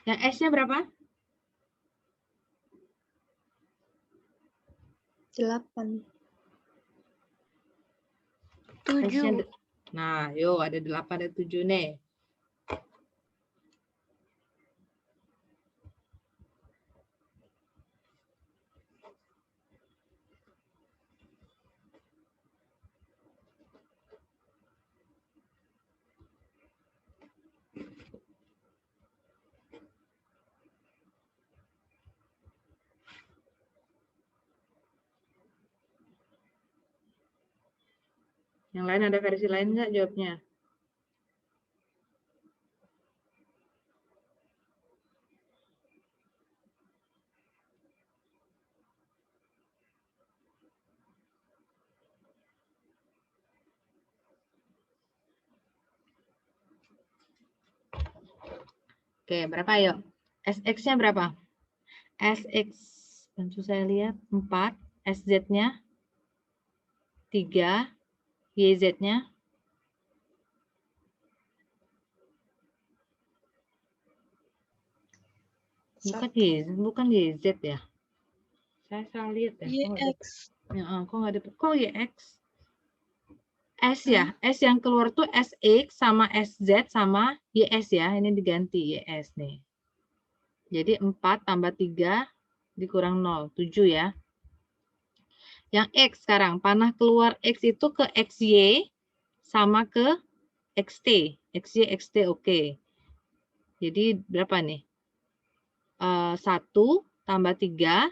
S1: Yang S-nya berapa?
S2: 8.
S1: S-nya
S2: 7.
S1: nah, yuk ada 8 ada 7 nih. Yang lain ada versi lain nggak jawabnya? Oke, berapa yuk? SX-nya berapa? SX, bantu saya lihat, 4. SZ-nya 3. YZ-nya bukan YZ ya? Saya salah lihat ya.
S2: YX.
S1: Kok nggak dapet? Kok YX? S ya, S yang keluar tuh SX sama SZ sama YS ya. Ini diganti YS nih. Jadi 4 tambah 3 dikurang 0, 7 ya. Yang X sekarang, panah keluar X itu ke XY sama ke XT. XY, XT oke. Jadi berapa nih? 1 tambah 3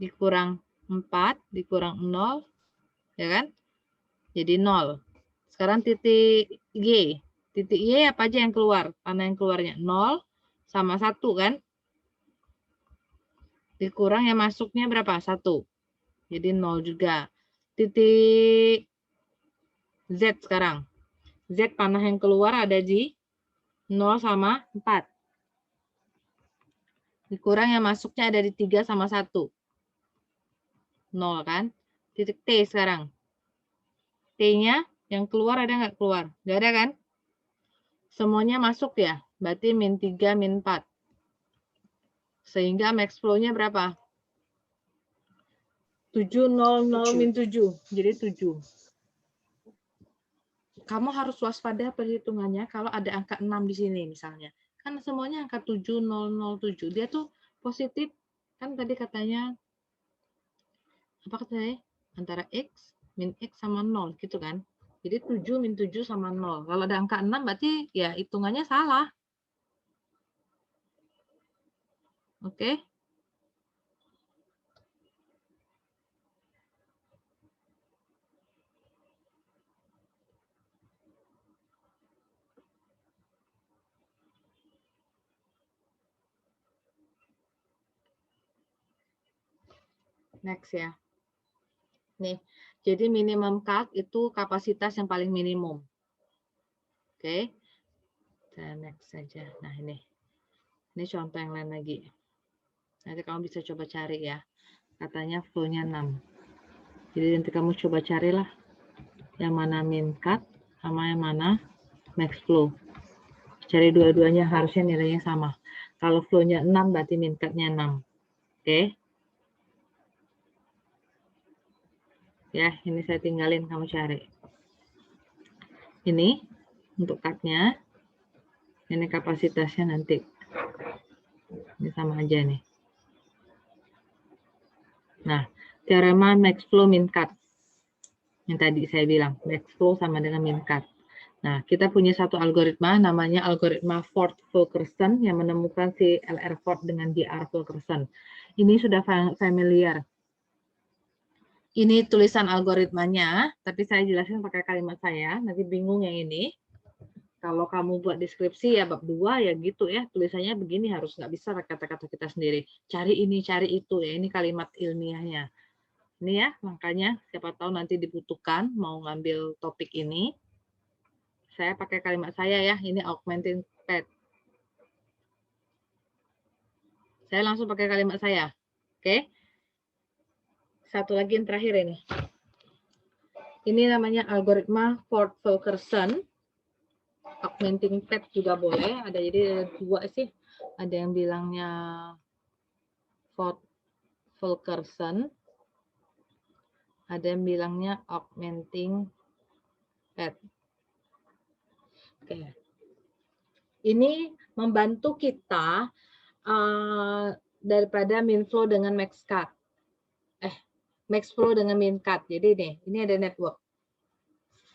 S1: dikurang 4 dikurang 0, ya kan? Jadi 0. Sekarang titik Y. Titik Y apa aja yang keluar? Mana yang keluarnya? 0 sama 1 kan? Dikurang yang masuknya berapa? 1. Jadi 0 juga. Titik Z sekarang. Z panah yang keluar ada di 0 sama 4. Dikurang yang masuknya ada di 3 sama 1. 0 kan? Titik T sekarang. T-nya yang keluar ada nggak keluar? Nggak ada kan? Semuanya masuk ya? Berarti min 3, min 4. Sehingga max flow-nya berapa? 700 min 7. Jadi 7. Kamu harus waspada perhitungannya kalau ada angka 6 di sini misalnya. Kan semuanya angka 7007. Dia tuh positif. Kan tadi katanya, apa katanya? Antara X, min X sama 0 gitu kan. Jadi 7 min 7 sama 0. Kalau ada angka 6 berarti ya hitungannya salah. Oke. Next ya. Nih, jadi minimum cut itu kapasitas yang paling minimum. Oke. Kita next saja. Nah, ini contoh yang lain lagi. Nanti kamu bisa coba cari ya. Katanya flow-nya 6. Jadi nanti kamu coba carilah yang mana min cut sama yang mana max flow. Cari dua-duanya, harusnya nilainya sama. Kalau flow-nya 6 berarti min cut-nya 6. Oke. Ya, ini saya tinggalin, kamu cari. Ini untuk cut-nya. Ini kapasitasnya nanti. Ini sama aja nih. Nah, teorema max flow min cut. Yang tadi saya bilang, max flow sama dengan min cut. Nah, kita punya satu algoritma namanya algoritma Ford-Fulkerson yang menemukan si LR Ford dengan DR Fulkerson. Ini sudah familiar. Ini tulisan algoritmanya, tapi saya jelasin pakai kalimat saya, nanti bingung yang ini. Kalau kamu buat deskripsi ya bab 2 ya gitu ya, tulisannya begini, harus nggak bisa kata-kata kita sendiri. Cari ini, cari itu ya, ini kalimat ilmiahnya. Ini ya, makanya siapa tahu nanti dibutuhkan mau ngambil topik ini. Saya pakai kalimat saya ya, ini augmenting pad. Saya langsung pakai kalimat saya. Oke. Satu lagi yang terakhir ini. Ini namanya algoritma Ford-Fulkerson. Augmenting pad juga boleh. Ada jadi dua sih. Ada yang bilangnya Ford-Fulkerson. Ada yang bilangnya augmenting pad. Oke. Ini membantu kita daripada min flow dengan max cut. Max flow dengan min cut. Jadi nih, ini ada network.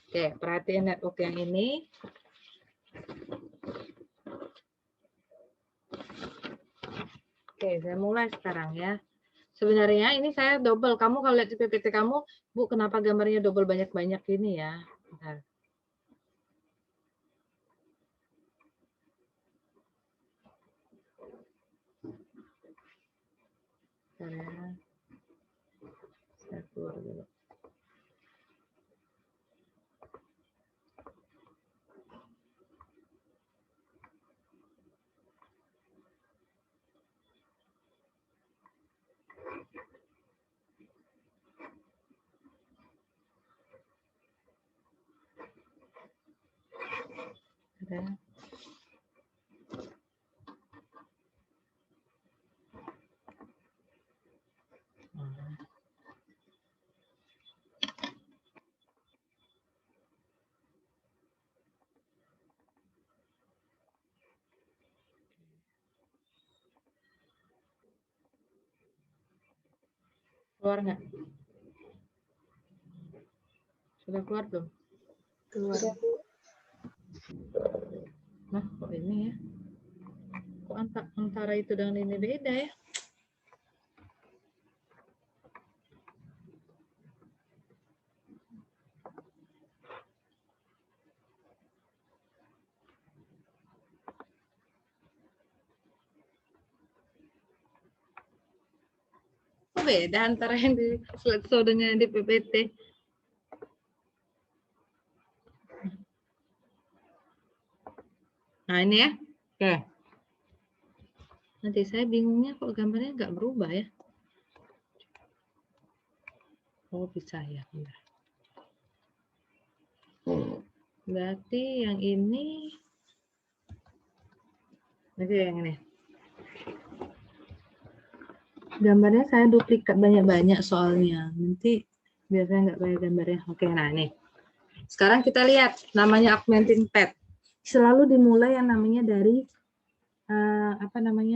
S1: Oke, perhatiin network yang ini. Oke, saya mulai sekarang ya. Sebenarnya ini saya double. Kamu kalau lihat di PPT kamu, Bu, kenapa gambarnya double banyak-banyak ini ya? Bentar. Bentar ya. Saya keluar dulu. Ada. Keluar nggak? Sudah keluar belum?
S4: Keluar.
S1: Nah, kok ini ya? Kok antara itu dengan ini beda ya? Kok beda antara yang di slideshow dengan yang di PPT? Nah, ini ya. Oke. Nanti saya bingungnya kok gambarnya nggak berubah ya. Oh, bisa ya. Bentar. Berarti yang ini. Oke, yang ini. Gambarnya saya duplikat banyak-banyak soalnya. Nanti biasanya nggak kayak gambarnya. Oke, nah ini. Sekarang kita lihat namanya augmenting pad. Selalu dimulai yang namanya dari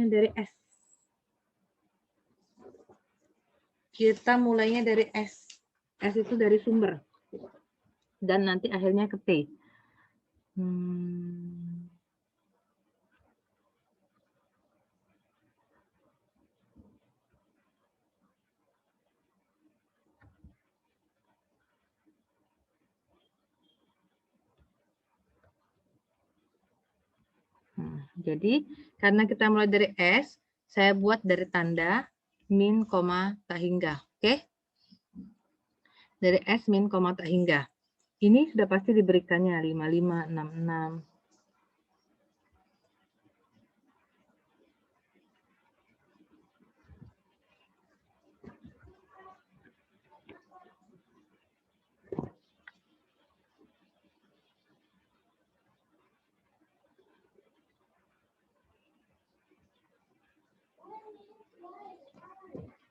S1: dari S. Kita mulainya dari S. S itu dari sumber. Dan nanti akhirnya ke T. Jadi karena kita mulai dari S, saya buat dari tanda min, koma, tak hingga. Oke? Dari S, min, koma, tak hingga. Ini sudah pasti diberikannya 55, 66.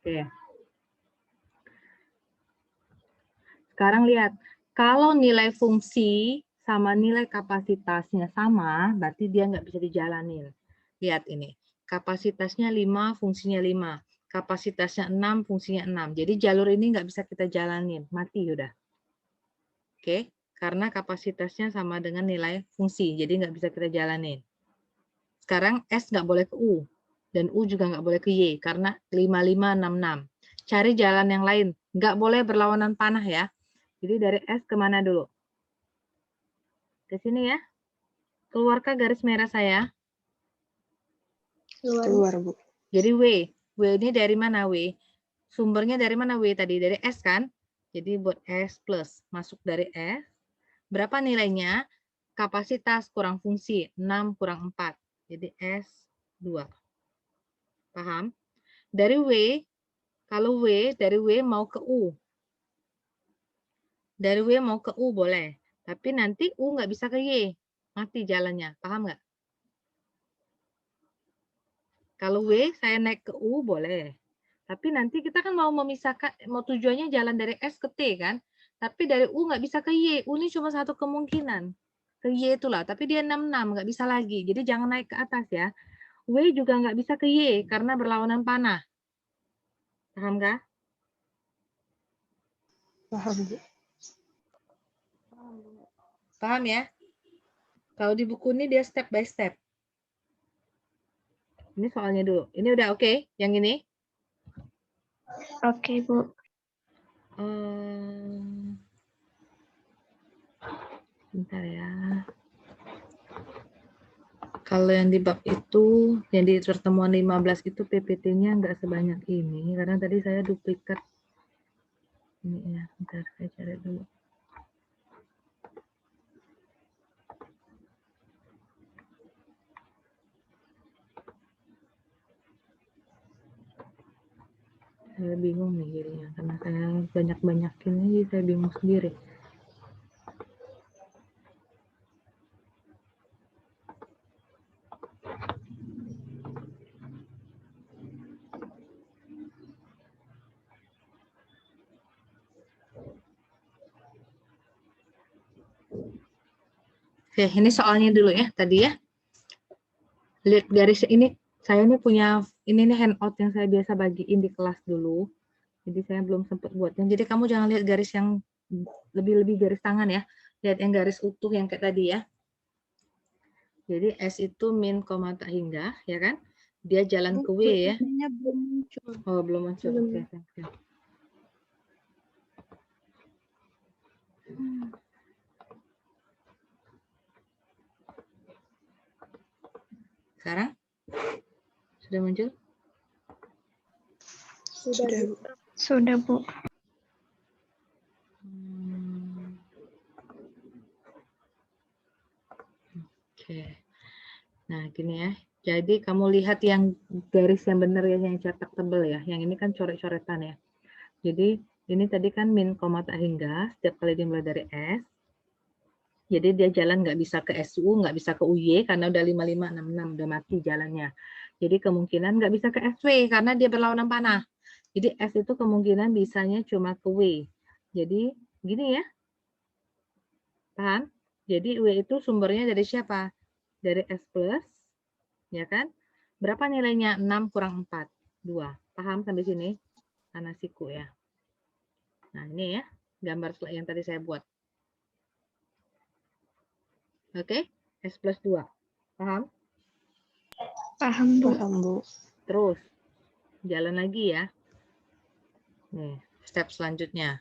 S1: Oke. Sekarang lihat, kalau nilai fungsi sama nilai kapasitasnya sama, berarti dia nggak bisa dijalanin. Lihat ini, kapasitasnya 5, fungsinya 5. Kapasitasnya 6, fungsinya 6. Jadi jalur ini nggak bisa kita jalanin, mati udah. Oke, karena kapasitasnya sama dengan nilai fungsi, jadi nggak bisa kita jalanin. Sekarang S nggak boleh ke U, dan U juga nggak boleh ke Y, karena 55, 66. Cari jalan yang lain, nggak boleh berlawanan panah ya. Jadi dari S kemana dulu? Ke sini ya. Keluarkah garis merah saya?
S4: Keluar, Bu.
S1: Jadi W. W ini dari mana W? Sumbernya dari mana W tadi? Dari S kan? Jadi buat S plus. Masuk dari S. Berapa nilainya? Kapasitas kurang fungsi. 6 kurang 4. Jadi S2. Paham? Dari W, kalau W, dari W mau ke U. Dari W mau ke U boleh. Tapi nanti U nggak bisa ke Y. Mati jalannya. Paham nggak? Kalau W saya naik ke U boleh. Tapi nanti kita kan mau memisahkan, mau tujuannya jalan dari S ke T kan. Tapi dari U nggak bisa ke Y. U ini cuma satu kemungkinan. Ke Y itulah. Tapi dia 66, nggak bisa lagi. Jadi jangan naik ke atas ya. W juga nggak bisa ke Y karena berlawanan panah. Paham nggak?
S4: Paham, Bu.
S1: Paham ya? Kalau di buku ini dia step by step. Ini soalnya dulu. Ini udah oke? Yang ini?
S2: Oke, Bu.
S1: Bentar ya. Kalau yang di bab itu, yang di pertemuan 15 itu PPT-nya nggak sebanyak ini. Karena tadi saya duplikat. Ini ya, bentar saya cari dulu. Saya bingung nih jadinya. Karena saya banyak-banyakin ini, saya bingung sendiri. Oke, ini soalnya dulu ya tadi ya. Lihat garis ini, saya ini punya ini nih handout yang saya biasa bagiin di kelas dulu. Jadi saya belum sempat buatnya. Jadi kamu jangan lihat garis yang lebih garis tangan ya. Lihat yang garis utuh yang kayak tadi ya. Jadi S itu min, koma, tak hingga, ya kan? Dia jalan ke W ya.
S4: Belum muncul.
S1: Oh, belum muncul.
S4: Belum.
S1: Oke, oke. Sekarang? Sudah muncul?
S4: Sudah, Bu.
S2: Sudah, Bu.
S1: Oke. Nah, gini ya. Jadi kamu lihat yang garis yang benar ya, yang cetak tebel ya. Yang ini kan coret-coretan ya. Jadi ini tadi kan min, koma, tak hingga. Setiap kali dimulai dari S. Jadi dia jalan nggak bisa ke SU, nggak bisa ke UY karena udah 5566, udah mati jalannya. Jadi kemungkinan nggak bisa ke SW karena dia berlawanan panah. Jadi S itu kemungkinan bisanya cuma ke W. Jadi gini ya. Paham? Jadi W itu sumbernya dari siapa? Dari S plus, ya kan? Berapa nilainya? 6 kurang 4, 2. Paham sampai sini? Karena siku ya. Nah ini ya, gambar yang tadi saya buat. Oke, S plus 2. Paham?
S2: Paham, Bu.
S4: Paham, Bu.
S1: Terus, jalan lagi ya. Nih, step selanjutnya.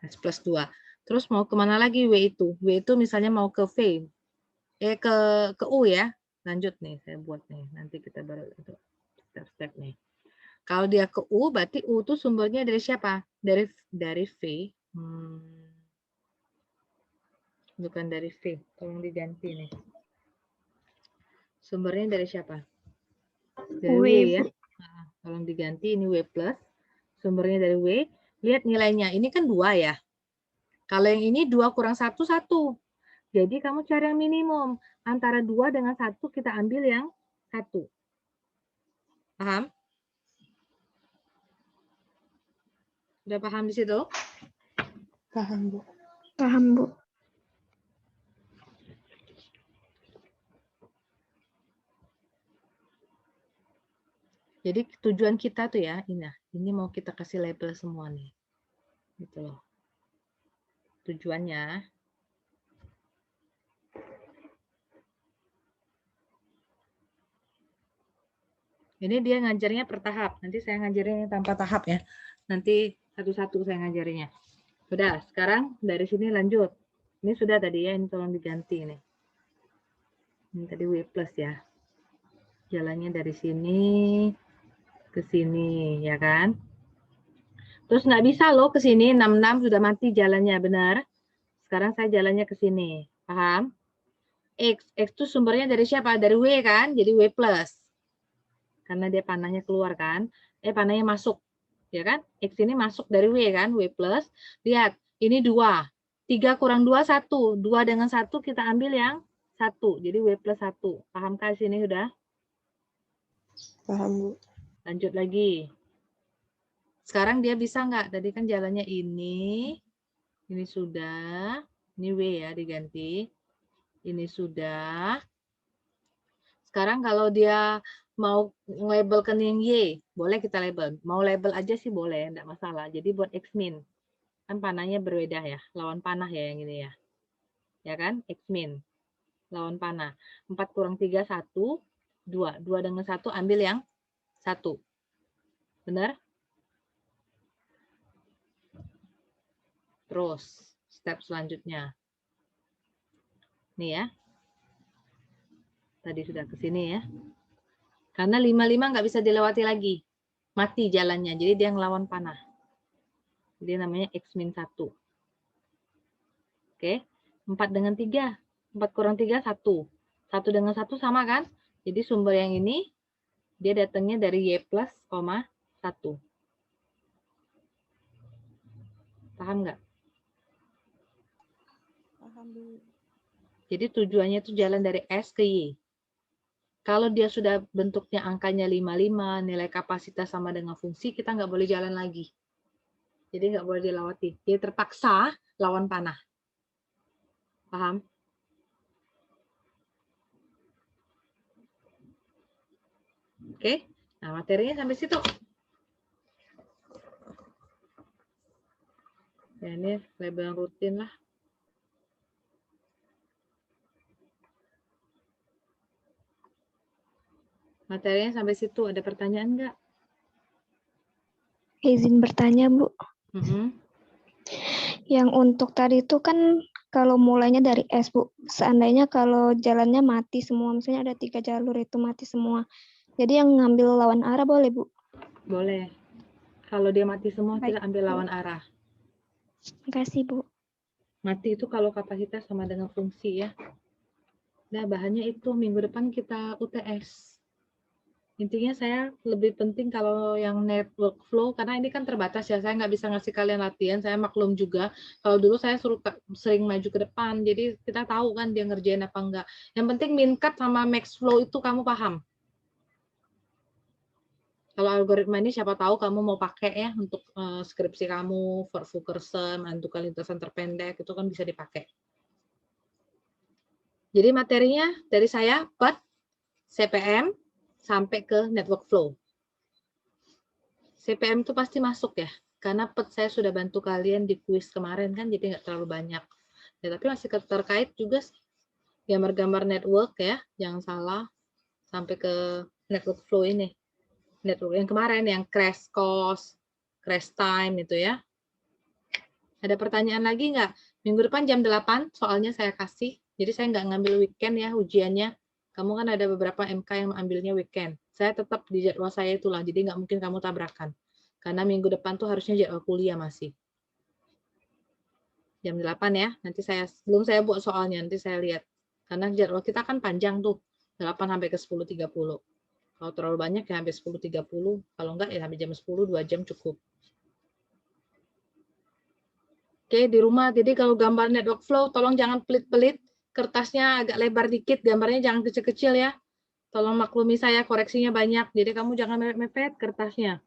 S1: S plus 2. Terus mau kemana lagi W itu? W itu misalnya mau ke V. Ke U ya. Lanjut nih, saya buat nih. Nanti kita baru itu step-step nih. Kalau dia ke U, berarti U itu sumbernya dari siapa? Dari V. Bukan dari V, tolong diganti nih. Sumbernya dari siapa? Dari W ya. Nah, tolong diganti, ini W plus. Sumbernya dari W. Lihat nilainya, ini kan 2 ya. Kalau yang ini 2 kurang 1, 1. Jadi kamu cari yang minimum. Antara 2 dengan 1 kita ambil yang 1. Paham? Sudah paham di situ?
S4: Paham, Bu.
S2: Paham, Bu.
S1: Jadi tujuan kita tuh ya, ini mau kita kasih label semua nih. Gitu loh. Tujuannya. Ini dia ngajarnya per tahap. Nanti saya ngajarinnya tanpa tahap ya. Nanti satu-satu saya ngajarinya. Sudah, sekarang dari sini lanjut. Ini sudah tadi ya, ini tolong diganti nih. Ini tadi W plus ya. Jalannya dari sini ke sini, ya kan? Terus nggak bisa loh ke sini, 66 sudah mati jalannya, benar? Sekarang saya jalannya ke sini, paham? X itu sumbernya dari siapa? Dari W kan? Jadi W plus. Karena dia panahnya keluar kan? Panahnya masuk, ya kan? X ini masuk dari W kan? W plus. Lihat, ini 2. 3 kurang 2, 1. 2 dengan 1 kita ambil yang 1. Jadi W plus 1. Pahamkah sini udah?
S4: Paham, Bu.
S1: Lanjut lagi. Sekarang dia bisa nggak? Tadi kan jalannya ini sudah, ini W ya diganti. Ini sudah. Sekarang kalau dia mau labelkan yang Y, boleh kita label. Mau label aja sih boleh, enggak masalah. Jadi buat X min. Kan panahnya berbeda ya, lawan panah ya yang ini ya. Ya kan? X min. Lawan panah. 4 kurang 3, 1. 2. 2 dengan 1 ambil yang 1. Benar? Terus, step selanjutnya. Nih ya. Tadi sudah ke sini ya. Karena 55 nggak bisa dilewati lagi. Mati jalannya. Jadi dia ngelawan panah. Jadi namanya X-1. Oke. 4 dengan 3. 4 kurang 3, 1. 1 dengan 1 sama kan? Jadi sumber yang ini, dia datangnya dari Y plus, 1. Paham nggak?
S4: Paham, Bu.
S1: Jadi tujuannya itu jalan dari S ke Y. Kalau dia sudah bentuknya angkanya 55, nilai kapasitas sama dengan fungsi, kita nggak boleh jalan lagi. Jadi nggak boleh dilewati. Dia terpaksa lawan panah. Paham? Oke. Nah, materinya sampai situ. Ya, ini label rutin lah. Materinya sampai situ. Ada pertanyaan nggak?
S5: Izin bertanya, Bu. Yang untuk tadi itu kan kalau mulainya dari S, Bu. Seandainya kalau jalannya mati semua, misalnya ada 3 jalur itu mati semua. Jadi yang ngambil lawan arah boleh, Bu?
S1: Boleh. Kalau dia mati semua,
S5: Baik,
S1: kita ambil
S5: Bu.
S1: lawan arah.
S5: Makasih, Bu.
S1: Mati itu kalau kapasitas sama dengan fungsi ya. Nah, bahannya itu minggu depan kita UTS. Intinya saya lebih penting kalau yang network flow, karena ini kan terbatas ya, saya nggak bisa ngasih kalian latihan, saya maklum juga. Kalau dulu saya sering maju ke depan, jadi kita tahu kan dia ngerjain apa enggak. Yang penting mincut sama max flow itu kamu paham. Kalau algoritma ini siapa tahu kamu mau pakai ya untuk skripsi kamu, for Fulkerson, menentukan lintasan terpendek, itu kan bisa dipakai. Jadi materinya dari saya, PET, CPM, sampai ke network flow. CPM itu pasti masuk ya, karena PET saya sudah bantu kalian di kuis kemarin kan, jadi nggak terlalu banyak. Ya, tapi masih terkait juga gambar-gambar network ya, jangan salah, sampai ke network flow ini. Network yang kemarin, yang crash course, crash time itu ya. Ada pertanyaan lagi nggak? Minggu depan jam 8, soalnya saya kasih, jadi saya nggak ngambil weekend ya ujiannya. Kamu kan ada beberapa MK yang ambilnya weekend. Saya tetap di jadwal saya itulah, jadi nggak mungkin kamu tabrakan. Karena minggu depan tuh harusnya jadwal kuliah masih. Jam 8 ya, nanti belum saya buat soalnya, nanti saya lihat. Karena jadwal kita kan panjang tuh, 8 sampai ke 10.30. Kalau terlalu banyak ya sampai 10.30, kalau enggak ya sampai jam 10, 2 jam cukup. Oke, di rumah, jadi kalau gambar network flow, tolong jangan pelit-pelit. Kertasnya agak lebar dikit, gambarnya jangan kecil-kecil ya. Tolong maklumi saya, koreksinya banyak. Jadi kamu jangan mepet-mepet kertasnya.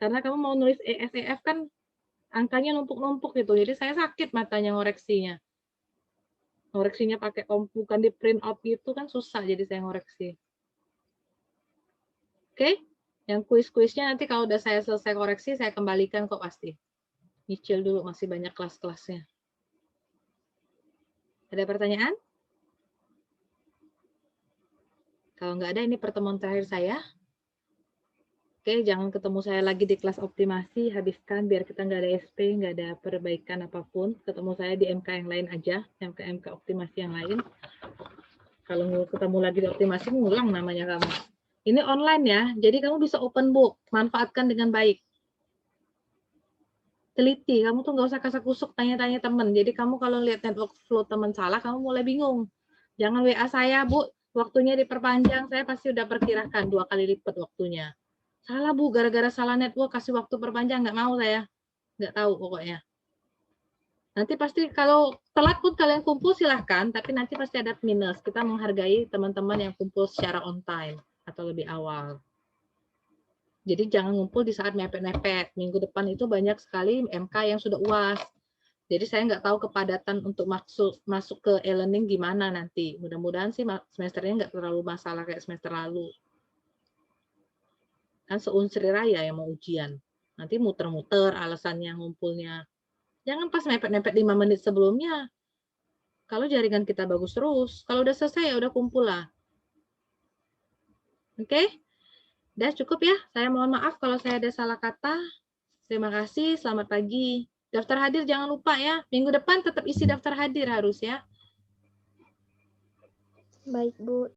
S1: Karena kamu mau nulis EF kan angkanya numpuk-numpuk gitu. Jadi saya sakit matanya ngoreksinya. Ngoreksinya pakai bukan di print out gitu kan susah, jadi saya ngoreksi. Oke, yang kuis-kuisnya nanti kalau udah saya selesai koreksi, saya kembalikan kok pasti. Nyicil dulu, masih banyak kelas-kelasnya. Ada pertanyaan? Kalau nggak ada, ini pertemuan terakhir saya. Oke, jangan ketemu saya lagi di kelas optimasi, habiskan biar kita nggak ada SP, nggak ada perbaikan apapun. Ketemu saya di MK yang lain aja, MK optimasi yang lain. Kalau ketemu lagi di optimasi, ngulang namanya kamu. Ini online ya, jadi kamu bisa open book, manfaatkan dengan baik. Teliti, kamu tuh nggak usah kasak-kusuk tanya-tanya temen. Jadi kamu kalau lihat network flow teman salah, kamu mulai bingung. Jangan WA saya, Bu, waktunya diperpanjang, saya pasti udah perkirakan 2 kali lipat waktunya. Salah, Bu, gara-gara salah network, kasih waktu perpanjang, nggak mau saya. Nggak tahu pokoknya. Nanti pasti kalau telat pun kalian kumpul silahkan, tapi nanti pasti ada minus. Kita menghargai teman-teman yang kumpul secara on time atau lebih awal. Jadi jangan ngumpul di saat mepet-mepet. Minggu depan itu banyak sekali MK yang sudah UAS. Jadi saya nggak tahu kepadatan untuk masuk ke e-learning gimana nanti. Mudah-mudahan sih semesternya nggak terlalu masalah kayak semester lalu. Kan seunsri raya yang mau ujian. Nanti muter-muter alasannya ngumpulnya. Jangan pas mepet-mepet 5 menit sebelumnya. Kalau jaringan kita bagus terus. Kalau udah selesai ya udah kumpul lah. Oke? Udah cukup ya. Saya mohon maaf kalau saya ada salah kata. Terima kasih. Selamat pagi. Daftar hadir jangan lupa ya. Minggu depan tetap isi daftar hadir harus ya.
S5: Baik, Bu.